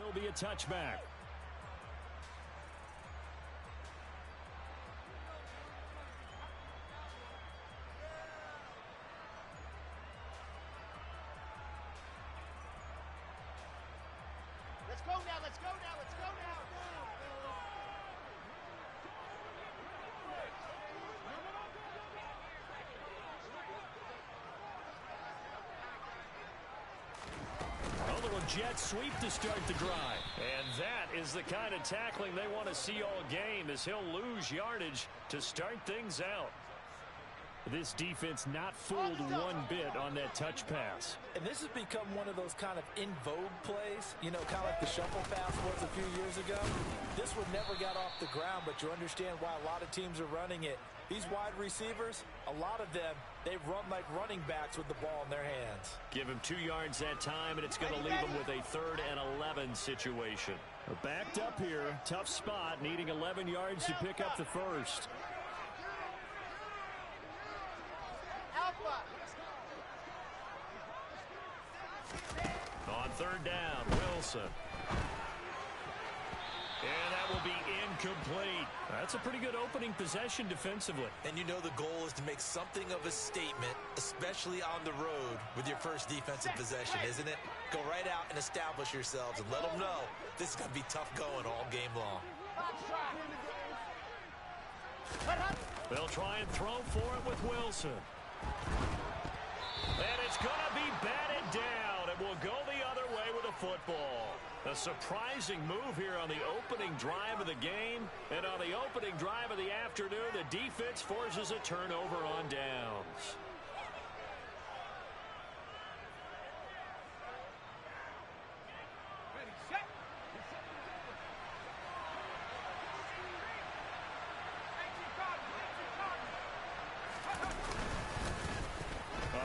Speaker 1: will be a touchback.
Speaker 3: Let's go now, let's go now, let's go now.
Speaker 1: A little jet sweep to start the drive. And that is the kind of tackling they want to see all game as he'll lose yardage to start things out. This defense not fooled one bit on that touch pass.
Speaker 2: And this has become one of those kind of in vogue plays, you know, kind of like the shuffle pass was a few years ago. This one never got off the ground, but you understand why a lot of teams are running it. These wide receivers, a lot of them, they run like running backs with the ball in their hands.
Speaker 1: Give him 2 yards that time, and it's going to leave him with a 3rd and 11 situation. Backed up here, tough spot, needing 11 yards to pick up the first. On 3rd down, Wilson. And that
Speaker 5: will be incomplete. That's a pretty good opening possession defensively.
Speaker 2: And you know the goal is to make something of a statement, especially on the road with your first defensive possession, isn't it? Go right out and establish yourselves and let them know this is going to be tough going all game long.
Speaker 5: They'll try and throw for it with Wilson. And it's going to be batted down. It will go the other way with the football. A surprising move here on the opening drive of the game. And on the opening drive of the afternoon, the defense forces a turnover on downs.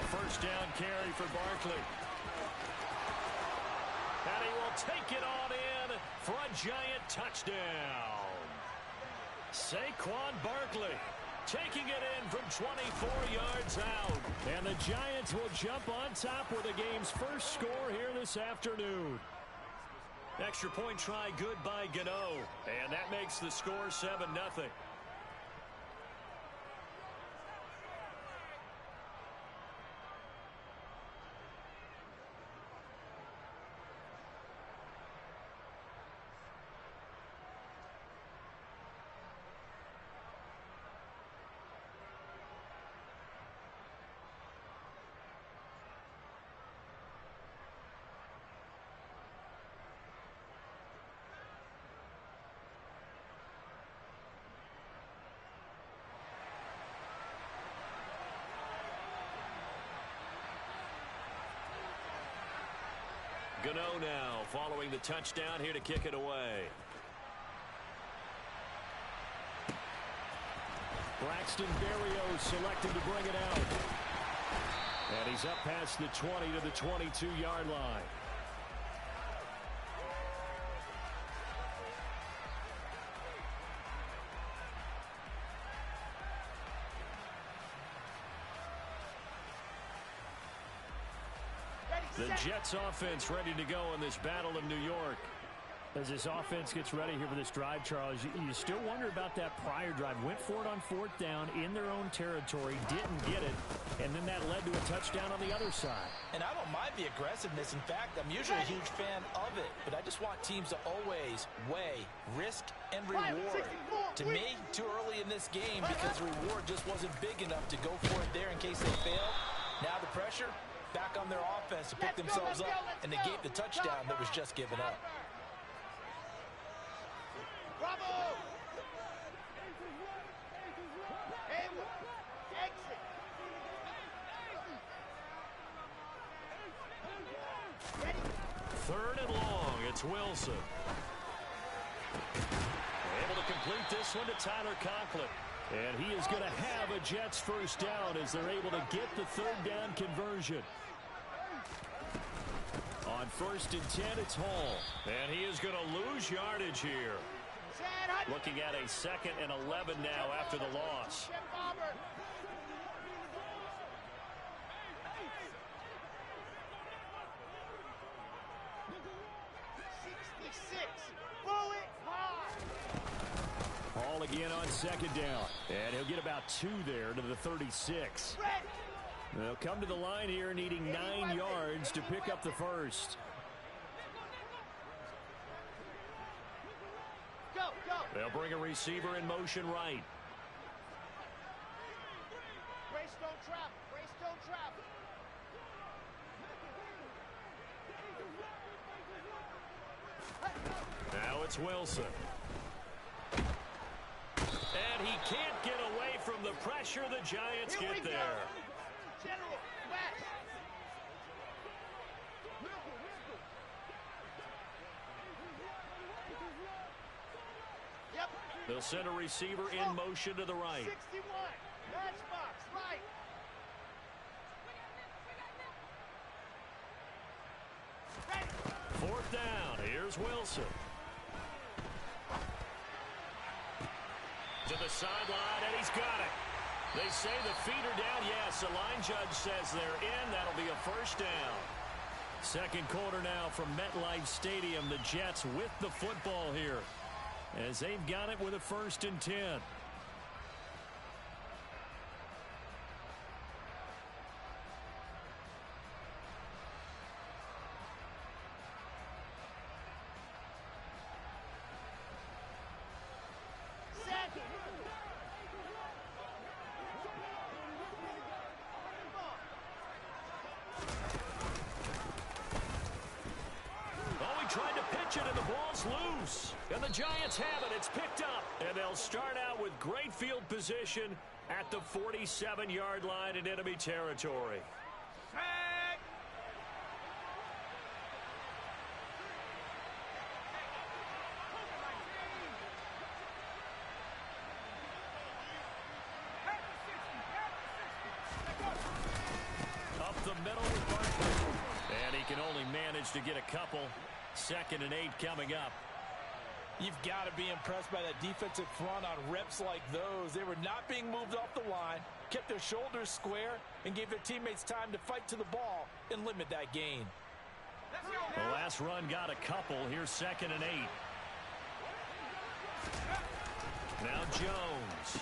Speaker 5: First down carry for Barkley. And he will take it on in for a giant touchdown. Saquon Barkley taking it in from 24 yards out. And the Giants will jump on top with the game's first score here this afternoon. Extra point try good by Gano. And that makes the score 7-0. Gano now following the touchdown here to kick it away. Braxton Berrios selected to bring it out. And he's up past the 20 to the 22-yard line. The Jets offense ready to go in this battle of New York. As this offense gets ready here for this drive, Charles, you still wonder about that prior drive. Went for it on fourth down in their own territory, didn't get it, and then that led to a touchdown on the other side. And I don't mind the aggressiveness. In fact, I'm usually a huge fan of it, but I just want teams to always weigh risk and reward. To me, too early in this game because the reward just wasn't big enough to go for it there in case they failed. Now the pressure back on their offense to pick themselves up and negate the touchdown that was just given up.
Speaker 3: Bravo! Hayward, exit. Ready?
Speaker 5: Third and long, it's Wilson. Able to complete this one to Tyler Conklin. And he is going to have a Jets first down as they're able to get the third down conversion. On 1st and 10, it's Hall. And he is going to lose yardage here. Looking at a 2nd and 11 now after the loss.
Speaker 3: 66. Bullet hard.
Speaker 5: Hall again on 2nd down. And he'll get about 2 there to the 36. They'll come to the line here needing 9 yards to pick up the first.
Speaker 3: Go, go.
Speaker 5: They'll bring a receiver in motion right.
Speaker 3: Grace don't travel. Grace don't travel.
Speaker 5: Now it's Wilson. And he can't get away from the pressure. The Giants get there.
Speaker 3: General, West. Yep.
Speaker 5: They'll send a receiver in motion to the right.
Speaker 3: 61. Matchbox, right. Ready.
Speaker 5: 4th down. Here's Wilson. To the sideline, and he's got it. They say the feet are down. Yes, the line judge says they're in. That'll be a first down. Second quarter now from MetLife Stadium. The Jets with the football here. as they've got it with a 1st and 10. Tried to pitch it, and the ball's loose. And the Giants have it. It's picked up. And they'll start out with great field position at the 47-yard line in enemy territory. Up the middle with Barkley. And he can only manage to get a couple. 2nd and 8 coming up.
Speaker 2: You've got to be impressed by that defensive front on reps like those. They were not being moved off the line, kept their shoulders square, and gave their teammates time to fight to the ball and limit that gain.
Speaker 5: The last run got a couple. Here's 2nd and 8. Now Jones.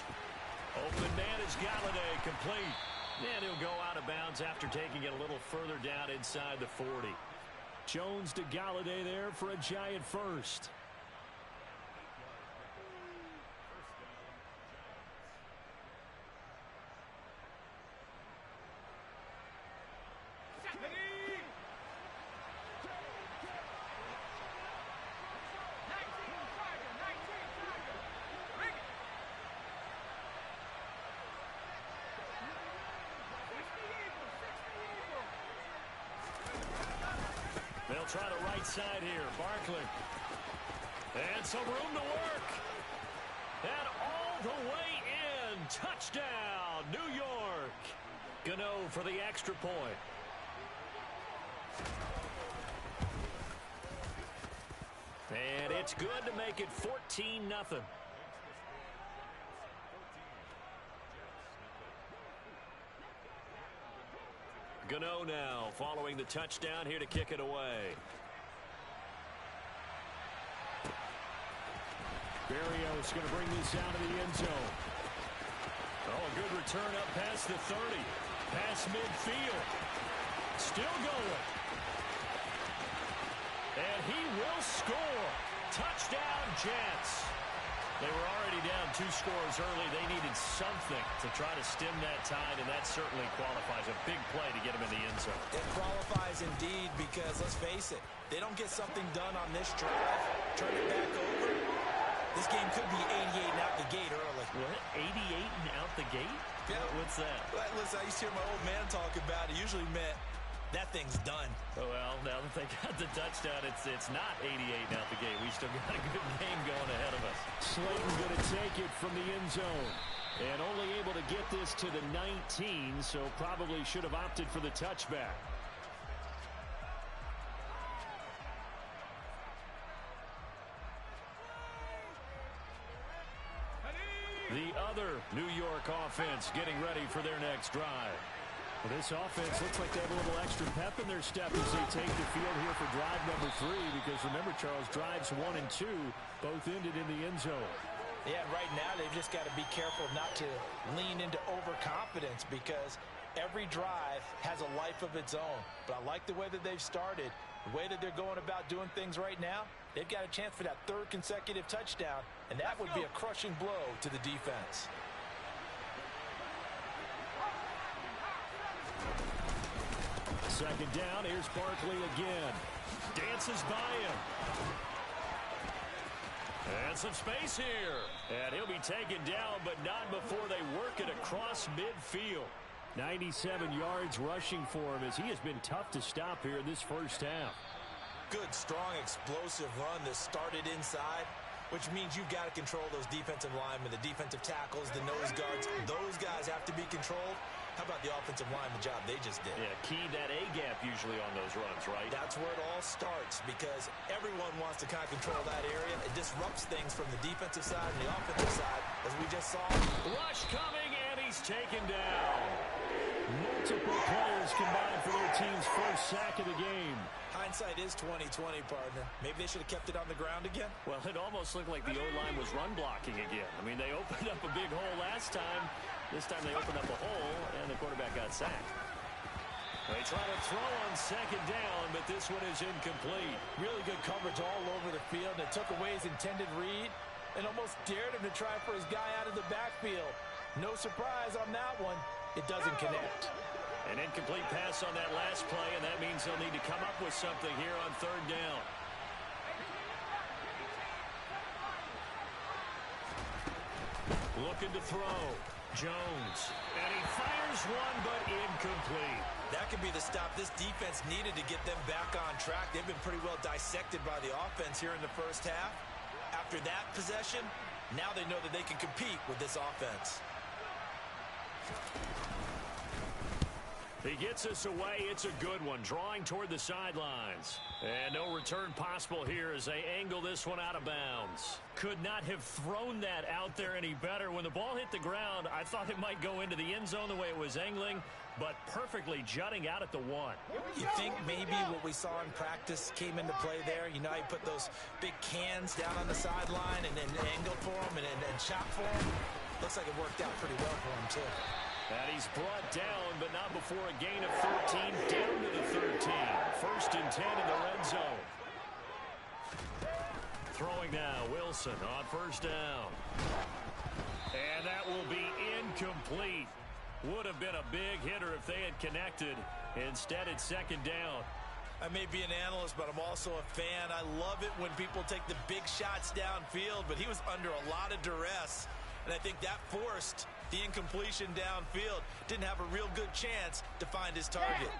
Speaker 5: Open man is Galladay, complete. And he'll go out of bounds after taking it a little further down inside the 40. Jones to Galladay there for a Giant first. They'll try the right side here. Barkley. And some room to work. And all the way in. Touchdown, New York. Gano for the extra point. And it's good to make it 14-0. Gano now following the touchdown here to kick it away. Berrios going to bring this out of the end zone. Oh, a good return up past the 30. Past midfield. Still going. And he will score. Touchdown, Jets. They were already down 2 scores early. They needed something to try to stem that tide, and that certainly qualifies. A big play to get them in the end zone.
Speaker 2: It qualifies indeed because, let's face it, they don't get something done on this drive, turn it back over, this game could be 88 and out the gate early.
Speaker 5: What? 88 and out the gate?
Speaker 2: Yeah.
Speaker 5: What's that?
Speaker 2: Listen, I used to hear my old man talk about it. Usually meant that thing's done.
Speaker 5: Oh, well, now that they got the touchdown, it's not 88 and out the gate. We still got a good game going ahead of us. Slayton going to take it from the end zone. And only able to get this to the 19, so probably should have opted for the touchback. The other New York offense getting ready for their next drive. Well, this offense looks like they have a little extra pep in their step as they take the field here for drive number 3, because remember, Charles, drives 1 and 2 both ended in the end zone.
Speaker 2: Yeah, right now they've just got to be careful not to lean into overconfidence, because every drive has a life of its own. But I like the way that they've started, the way that they're going about doing things right now. They've got a chance for that 3rd consecutive touchdown, and that would be a crushing blow to the defense.
Speaker 5: Second down, here's Barkley again. Dances by him. And some space here. And he'll be taken down, but not before they work it across midfield. 97 yards rushing for him, as he has been tough to stop here in this first half.
Speaker 2: Good, strong, explosive run that started inside, which means you've got to control those defensive linemen, the defensive tackles, the nose guards. Those guys have to be controlled. How about the offensive line, the job they just did?
Speaker 5: Yeah, key that A-gap usually on those runs, right?
Speaker 2: That's where it all starts, because everyone wants to kind of control that area. It disrupts things from the defensive side and the offensive side, as we just saw.
Speaker 5: Rush coming, and he's taken down. Multiple players combined for their team's first sack of the game.
Speaker 2: Hindsight is 20/20, partner. Maybe they should have kept it on the ground again.
Speaker 1: Well, it almost looked like the O-line was run blocking again. I mean, they opened up a big hole last time. This time they opened up a hole, and the quarterback got sacked. They try to throw on second down, but this one is incomplete.
Speaker 2: Really good coverage all over the field. It took away his intended read and almost dared him to try for his guy out of the backfield. No surprise on that one. It doesn't connect.
Speaker 1: An incomplete pass on that last play, and that means they'll need to come up with something here on third down. Looking to throw. Jones. And he fires one, but incomplete.
Speaker 2: That could be the stop this defense needed to get them back on track. They've been pretty well dissected by the offense here in the first half. After that possession, now they know that they can compete with this offense.
Speaker 1: He gets us away. It's a good one. Drawing toward the sidelines. And no return possible here as they angle this one out of bounds. Could not have thrown that out there any better. When the ball hit the ground, I thought it might go into the end zone the way it was angling, but perfectly jutting out at the one.
Speaker 2: You think maybe what we saw in practice came into play there? You know, he put those big cans down on the sideline and then angled for him and shot for him. Looks like it worked out pretty well for him, too.
Speaker 1: And he's brought down, but not before a gain of 13, down to the 13. First and 10 in the red zone. Throwing now, Wilson on first down. And that will be incomplete. Would have been a big hitter if they had connected. Instead, it's second down.
Speaker 2: I may be an analyst, but I'm also a fan. I love it when people take the big shots downfield, but he was under a lot of duress. And I think that forced the incompletion downfield. Didn't have a real good chance to find his target.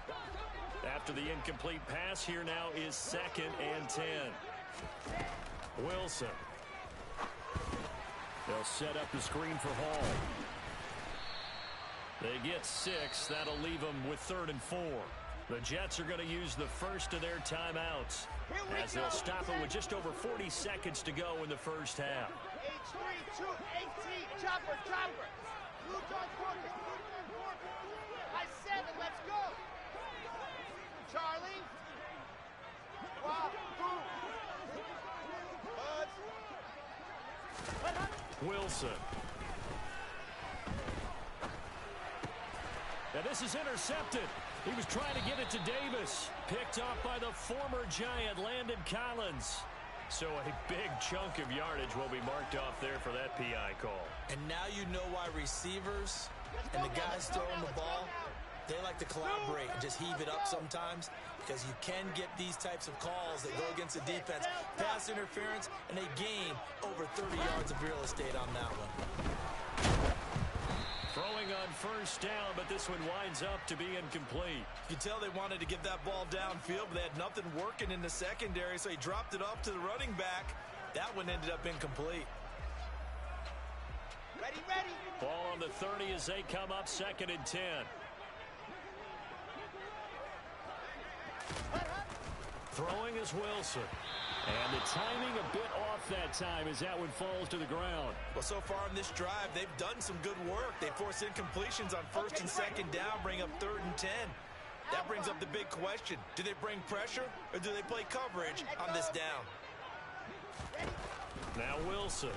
Speaker 1: After the incomplete pass, here now is second and 10. Wilson. They'll set up the screen for Hall. They get 6. That'll leave them with 3rd and 4. The Jets are going to use the first of their timeouts as they'll stop it with just over 40 seconds to go in the first half.
Speaker 3: H3, 2, 18, chopper. Blue John Corpus, high 7, let's go. Charlie. Wow, boom.
Speaker 1: Wilson. And this is intercepted. He was trying to get it to Davis. Picked off by the former Giant, Landon Collins. So a big chunk of yardage will be marked off there for that PI call.
Speaker 2: And now you know why receivers and the guys throwing the ball, they like to collaborate and just heave it up sometimes, because you can get these types of calls that go against the defense. Pass interference, and they gain over 30 yards of real estate on that one.
Speaker 1: Throwing on first down, but this one winds up to be incomplete.
Speaker 2: You can tell they wanted to get that ball downfield, but they had nothing working in the secondary, so he dropped it off to the running back. That one ended up incomplete.
Speaker 3: Ready.
Speaker 1: Ball on the 30 as they come up, 2nd and 10. Throwing is Wilson. And the timing a bit off that time as that one falls to the ground.
Speaker 2: Well, so far in this drive, they've done some good work. They forced incompletions on 1st and 2nd down, bring up 3rd and 10. That brings up the big question. Do they bring pressure, or do they play coverage on this down?
Speaker 1: Now Wilson.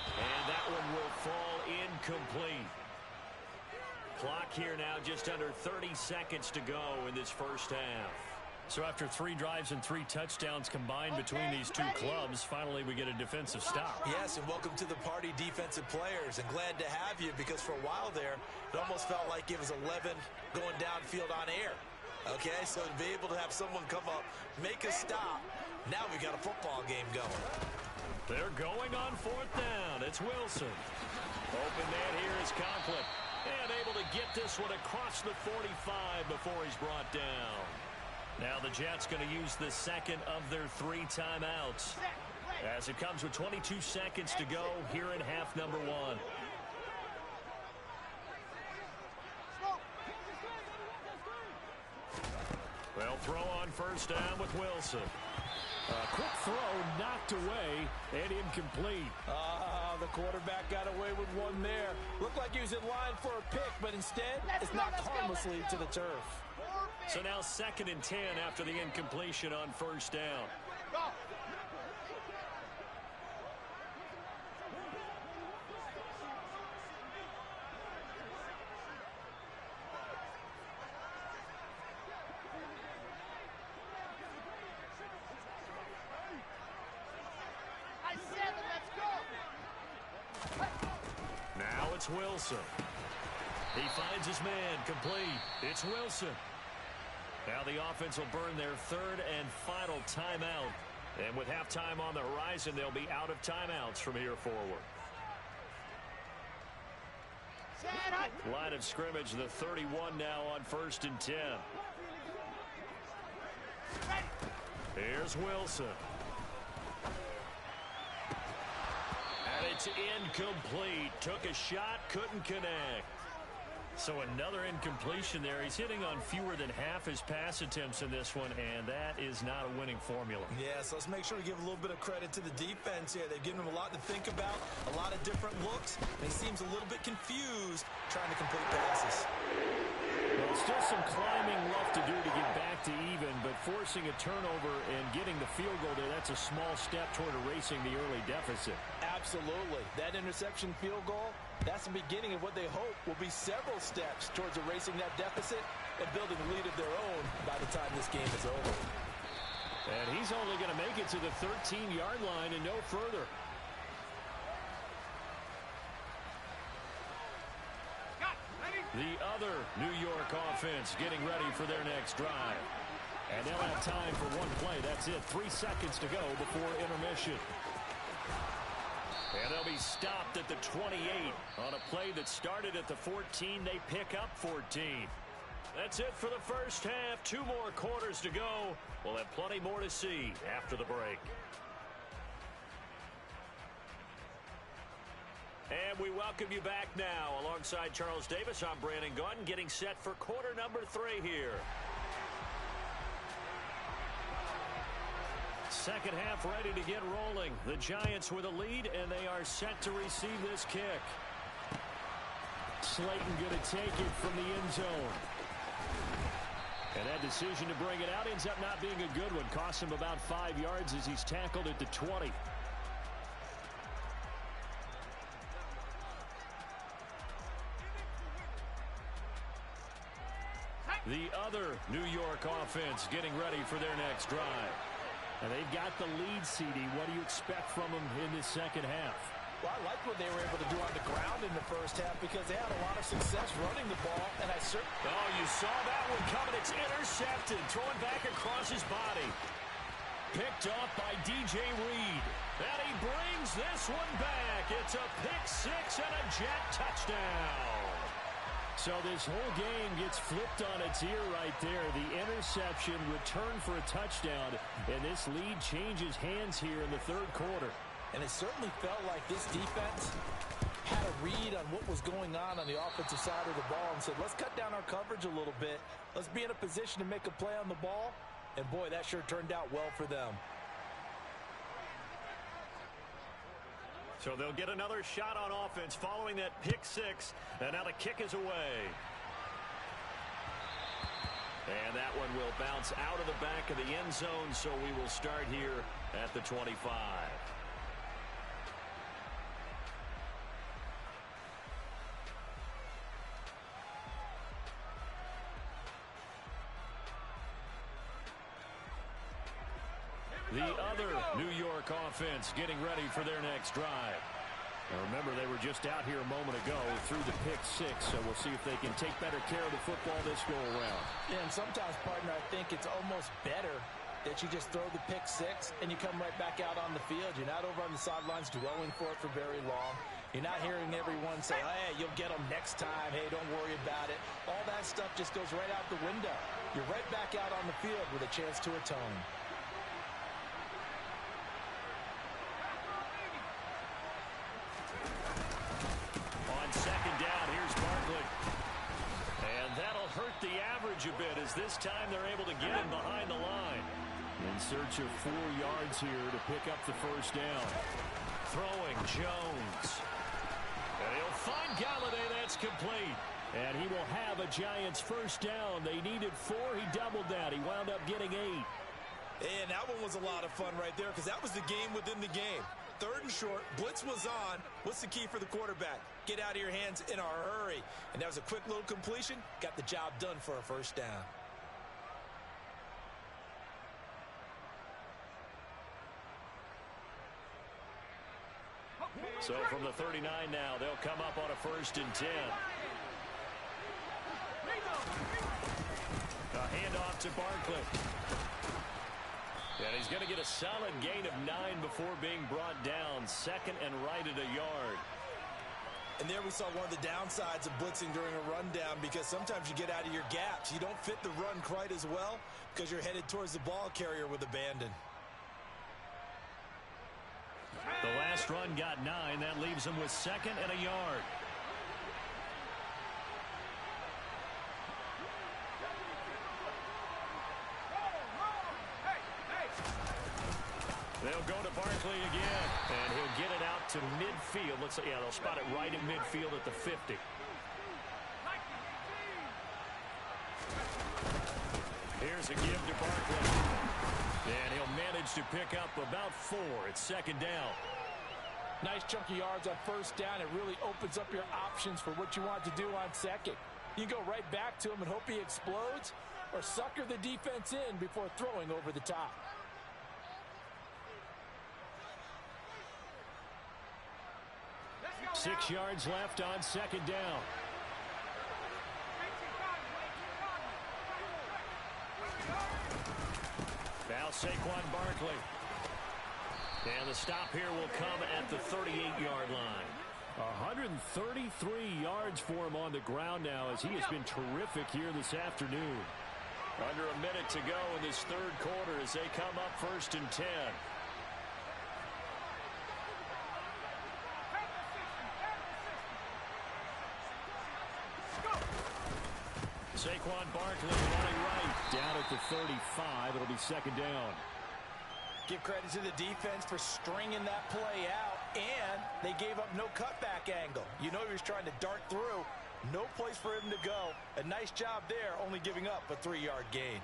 Speaker 1: And that one will fall incomplete. Clock here now just under 30 seconds to go in this first half. So after 3 drives and 3 touchdowns combined between these two clubs, finally we get a defensive stop.
Speaker 2: Yes, and welcome to the party, defensive players. And glad to have you, because for a while there, it almost felt like it was 11 going downfield on air. Okay, so to be able to have someone come up, make a stop, now we got a football game going.
Speaker 1: They're going on 4th down. It's Wilson. Open man here is Conklin. And able to get this one across the 45 before he's brought down. Now the Jets going to use the second of their 3 timeouts, as it comes with 22 seconds to go here in half number 1. They'll throw on first down with Wilson.
Speaker 5: A quick throw knocked away and incomplete.
Speaker 2: The quarterback got away with one there. Looked like he was in line for a pick, but instead, it's knocked harmlessly to the turf.
Speaker 1: So now 2nd and 10 after the incompletion on 1st down.
Speaker 3: Go. I said let's go.
Speaker 1: Now it's Wilson. He finds his man, complete. It's Wilson. Now the offense will burn their 3rd and final timeout. And with halftime on the horizon, they'll be out of timeouts from here forward. Line of scrimmage, the 31 now on 1st and 10. Here's Wilson. And it's incomplete. Took a shot, couldn't connect. So another incompletion there. He's hitting on fewer than half his pass attempts in this one, and that is not a winning formula.
Speaker 2: Yeah, so let's make sure we give a little bit of credit to the defense here. They've given him a lot to think about, a lot of different looks, and he seems a little bit confused trying to complete passes.
Speaker 5: Well, still some climbing left to do to get back to even, but forcing a turnover and getting the field goal there, that's a small step toward erasing the early deficit.
Speaker 2: Absolutely. That interception field goal, that's the beginning of what they hope will be several steps towards erasing that deficit and building a lead of their own by the time this game is over.
Speaker 5: And he's only going to make it to the 13-yard line and no further. The other New York offense getting ready for their next drive. And they'll have time for one play. That's it. 3 seconds to go before intermission. And they'll be stopped at the 28 on a play that started at the 14. They pick up 14. That's it for the first half. 2 more quarters to go. We'll have plenty more to see after the break. And we welcome you back now. Alongside Charles Davis, I'm Brandon Gaudin, getting set for quarter number 3 here. Second half ready to get rolling. The Giants with a lead, and they are set to receive this kick. Slayton going to take it from the end zone. And that decision to bring it out ends up not being a good one. Costs him about 5 yards as he's tackled at the 20. The other New York offense getting ready for their next drive. And they've got the lead, CD. What do you expect from them in this second half?
Speaker 2: Well, I like what they were able to do on the ground in the first half because they had a lot of success running the ball. And
Speaker 1: Oh, you saw that one coming. It's intercepted. Throwing back across his body. Picked off by DJ Reed. And he brings this one back. It's a pick 6 and a jet touchdown.
Speaker 5: So this whole game gets flipped on its ear right there. The interception returned for a touchdown, and this lead changes hands here in the third quarter.
Speaker 2: And it certainly felt like this defense had a read on what was going on the offensive side of the ball and said, let's cut down our coverage a little bit. Let's be in a position to make a play on the ball. And, boy, that sure turned out well for them.
Speaker 1: So they'll get another shot on offense following that pick 6. And now the kick is away. And that one will bounce out of the back of the end zone, so we will start here at the 25. The other New York offense getting ready for their next drive. Now remember, they were just out here a moment ago through the pick 6, so we'll see if they can take better care of the football this go around.
Speaker 2: Yeah, and sometimes, partner, I think it's almost better that you just throw the pick 6 and you come right back out on the field. You're not over on the sidelines dwelling for it for very long. You're not hearing everyone say, hey, you'll get them next time. Hey, don't worry about it. All that stuff just goes right out the window. You're right back out on the field with a chance to atone.
Speaker 1: Second down, here's Barkley. And that'll hurt the average a bit as this time they're able to get him behind the line.
Speaker 5: And search of 4 yards here to pick up the first down.
Speaker 1: Throwing Jones. And he'll find Galladay. That's complete.
Speaker 5: And he will have a Giants first down. They needed 4. He doubled that. He wound up getting 8.
Speaker 2: And that one was a lot of fun right there because that was the game within the game. 3rd and short, blitz was on. What's the key for the quarterback? Get out of your hands in a hurry. And that was a quick little completion. Got the job done for a first down.
Speaker 1: So from the 39 now, they'll come up on a 1st and 10. A handoff to Barkley. And he's going to get a solid gain of 9 before being brought down. 2nd and right at a yard.
Speaker 2: And there we saw one of the downsides of blitzing during a rundown because sometimes you get out of your gaps. You don't fit the run quite as well because you're headed towards the ball carrier with abandon.
Speaker 1: The last run got 9. That leaves him with 2nd and a yard. They'll go to Barkley again, and he'll get it out to midfield. Looks like, yeah, they'll spot it right at midfield at the 50. Here's a give to Barkley. And he'll manage to pick up about 4. It's 2nd down.
Speaker 2: Nice chunky yards on 1st down. It really opens up your options for what you want to do on 2nd. You can go right back to him and hope he explodes or sucker the defense in before throwing over the top.
Speaker 5: Six yards left on 2nd down.
Speaker 1: Now Saquon Barkley. And the stop here will come at the 38-yard line.
Speaker 5: 133 yards for him on the ground now as he has been terrific here this afternoon.
Speaker 1: Under a minute to go in this 3rd quarter as they come up 1st and 10. Saquon Barkley running right.
Speaker 5: Down at the 35. It'll be 2nd down.
Speaker 2: Give credit to the defense for stringing that play out, and they gave up no cutback angle. You know he was trying to dart through. No place for him to go. A nice job there, only giving up a 3-yard gain.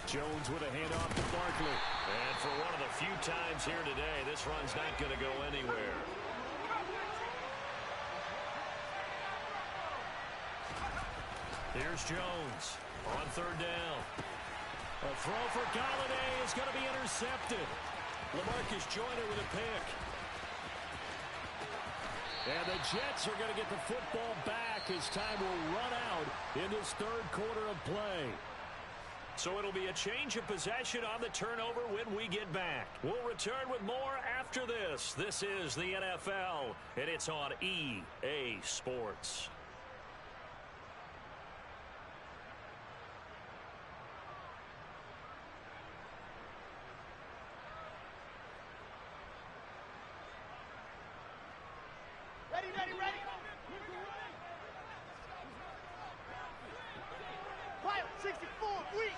Speaker 1: Jones with a handoff to Barkley. And for one of the few times here today, this run's not going to go anywhere. Here's Jones on 3rd down. A throw for Galladay is going to be intercepted. LaMarcus Joyner with a pick. And the Jets are going to get the football back as time will run out in this 3rd quarter of play. So it'll be a change of possession on the turnover when we get back. We'll return with more after this. This is the NFL, and it's on EA Sports.
Speaker 3: Ready, ready, ready. Pilot 64, weak.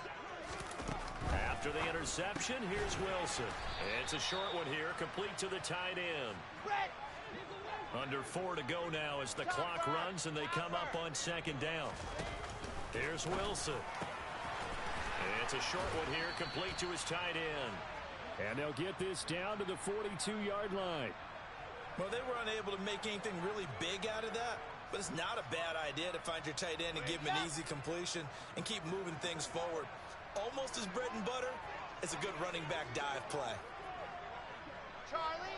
Speaker 1: After the interception, here's Wilson. It's a short one here, complete to the tight end.
Speaker 3: Red.
Speaker 1: Under 4 to go now as the clock runs and they come up on 2nd down. Here's Wilson. It's a short one here, complete to his tight end.
Speaker 5: And they'll get this down to the 42-yard line.
Speaker 2: Well, they were unable to make anything really big out of that, but it's not a bad idea to find your tight end and give him an easy completion and keep moving things forward. Almost as bread and butter as a good running back dive play.
Speaker 3: Charlie.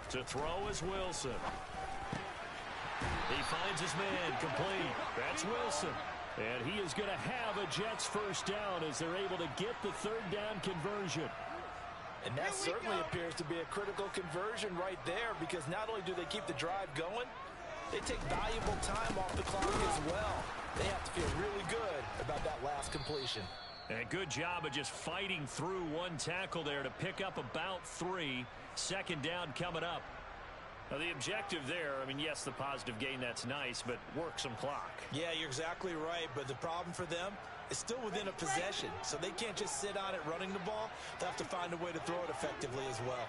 Speaker 1: To throw is Wilson. He finds his man, complete. That's Wilson.
Speaker 5: And he is going to have a Jets first down as they're able to get the 3rd down conversion.
Speaker 2: And that certainly appears to be a critical conversion right there because not only do they keep the drive going, they take valuable time off the clock as well. They have to feel really good about that that last completion.
Speaker 5: And a good job of just fighting through one tackle there to pick up about 3. Second down coming up. Now, the objective there, I mean, yes, the positive gain, that's nice, but work some clock.
Speaker 2: Yeah, you're exactly right, but the problem for them is still within a possession, so they can't just sit on it running the ball. They'll have to find a way to throw it effectively as well.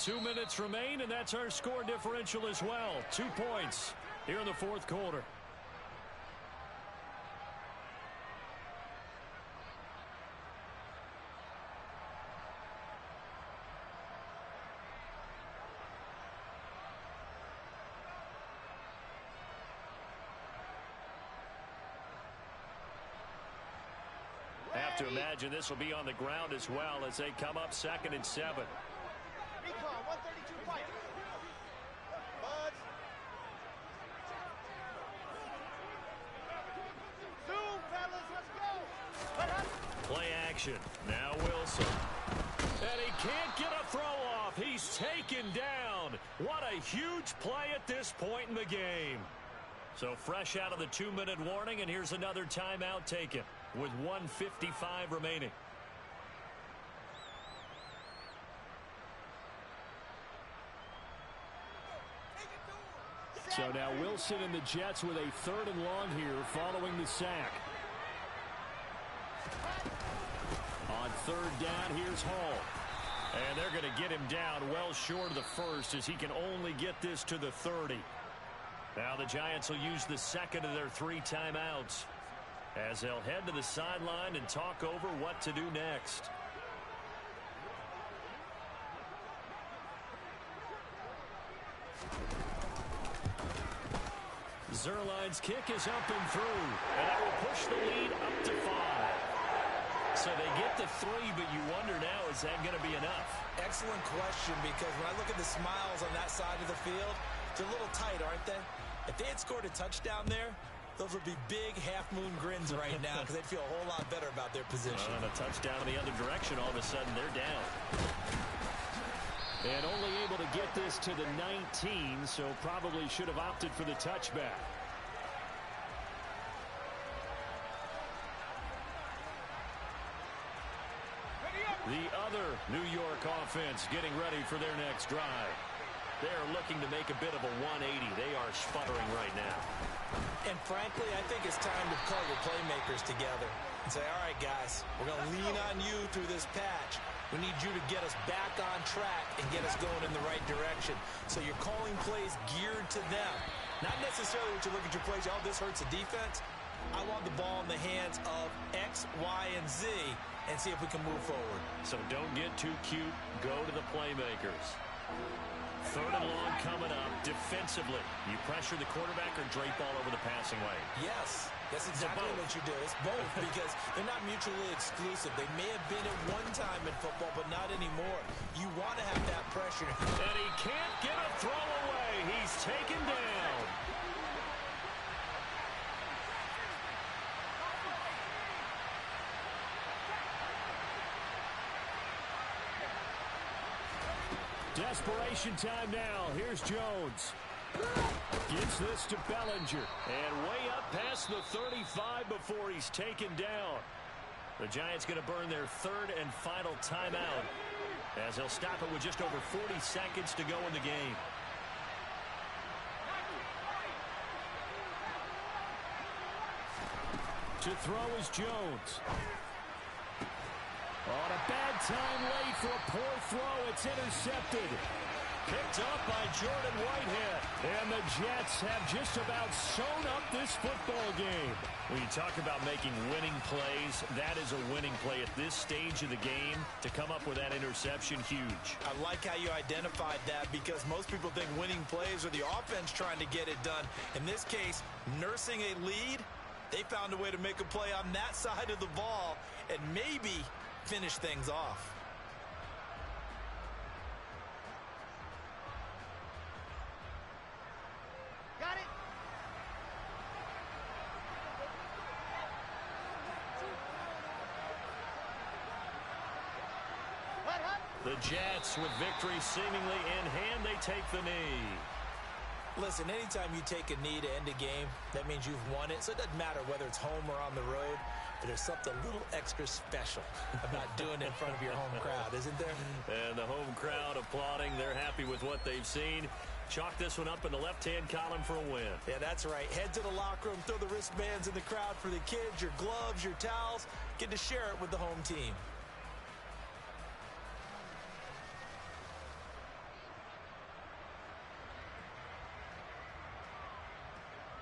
Speaker 5: 2 minutes remain, and that's our score differential as well. 2 points here in the fourth quarter. Have to imagine this will be on the ground as well as they come up 2nd and 7.
Speaker 3: Recon, 132 fight. Buds. Zoom, fellas, let's go.
Speaker 5: Play action. Now Wilson. And he can't get a throw off. He's taken down. What a huge play at this point in the game. So fresh out of the 2-minute warning, and here's another timeout taken with 1:55 remaining. So now Wilson and the Jets with a 3rd and long here following the sack. On 3rd down, here's Hall. And they're going to get him down well short of the 1st as he can only get this to the 30. Now the Giants will use the 2nd of their 3 timeouts as they'll head to the sideline and talk over what to do next. Zerline's kick is up and through, and that will push the lead up to 5. So they get the 3, but you wonder now, is that going to be enough?
Speaker 2: Excellent question, because when I look at the smiles on that side of the field, they're a little tight, aren't they? If they had scored a touchdown there, those would be big half-moon grins right now because they'd feel a whole lot better about their position.
Speaker 5: And a touchdown in the other direction, all of a sudden they're down. And only able to get this to the 19, so probably should have opted for the touchback. The other New York offense getting ready for their next drive. They're looking to make a bit of a 180. They are sputtering right now.
Speaker 2: And frankly, I think it's time to call your playmakers together and say, all right, guys, we're going to lean on you through this patch. We need you to get us back on track and get us going in the right direction. So you're calling plays geared to them. Not necessarily what you look at your plays, oh, this hurts the defense. I want the ball in the hands of X, Y, and Z and see if we can move forward.
Speaker 5: So don't get too cute. Go to the playmakers. 3rd and long coming up. Defensively, you pressure the quarterback or drape all over the passing lane?
Speaker 2: Yes, that's exactly what you do. It's both because they're not mutually exclusive. They may have been at one time in football, but not anymore. You want to have that pressure.
Speaker 5: And he can't get a throw away. He's taken down. Desperation time now. Here's Jones. Gives this to Bellinger. And way up past the 35 before he's taken down. The Giants going to burn their 3rd and final timeout as they'll stop it with just over 40 seconds to go in the game. To throw is Jones. On a bad time late for a poor throw. It's intercepted. Picked up by Jordan Whitehead. And the Jets have just about sewn up this football game. When you talk about making winning plays, that is a winning play at this stage of the game. To come up with that interception, huge.
Speaker 2: I like how you identified that because most people think winning plays are the offense trying to get it done. In this case, nursing a lead, they found a way to make a play on that side of the ball and maybe finish things off.
Speaker 3: Got it.
Speaker 5: The Jets with victory seemingly in hand, they take the knee.
Speaker 2: Listen, anytime you take a knee to end a game, that means you've won it. So it doesn't matter whether it's home or on the road. But there's something a little extra special about doing it in front of your home crowd, isn't there?
Speaker 1: And the home crowd applauding. They're happy with what they've seen. Chalk this one up in the left-hand column for a win.
Speaker 2: Yeah, that's right. Head to the locker room, throw the wristbands in the crowd for the kids, your gloves, your towels. Get to share it with the home team.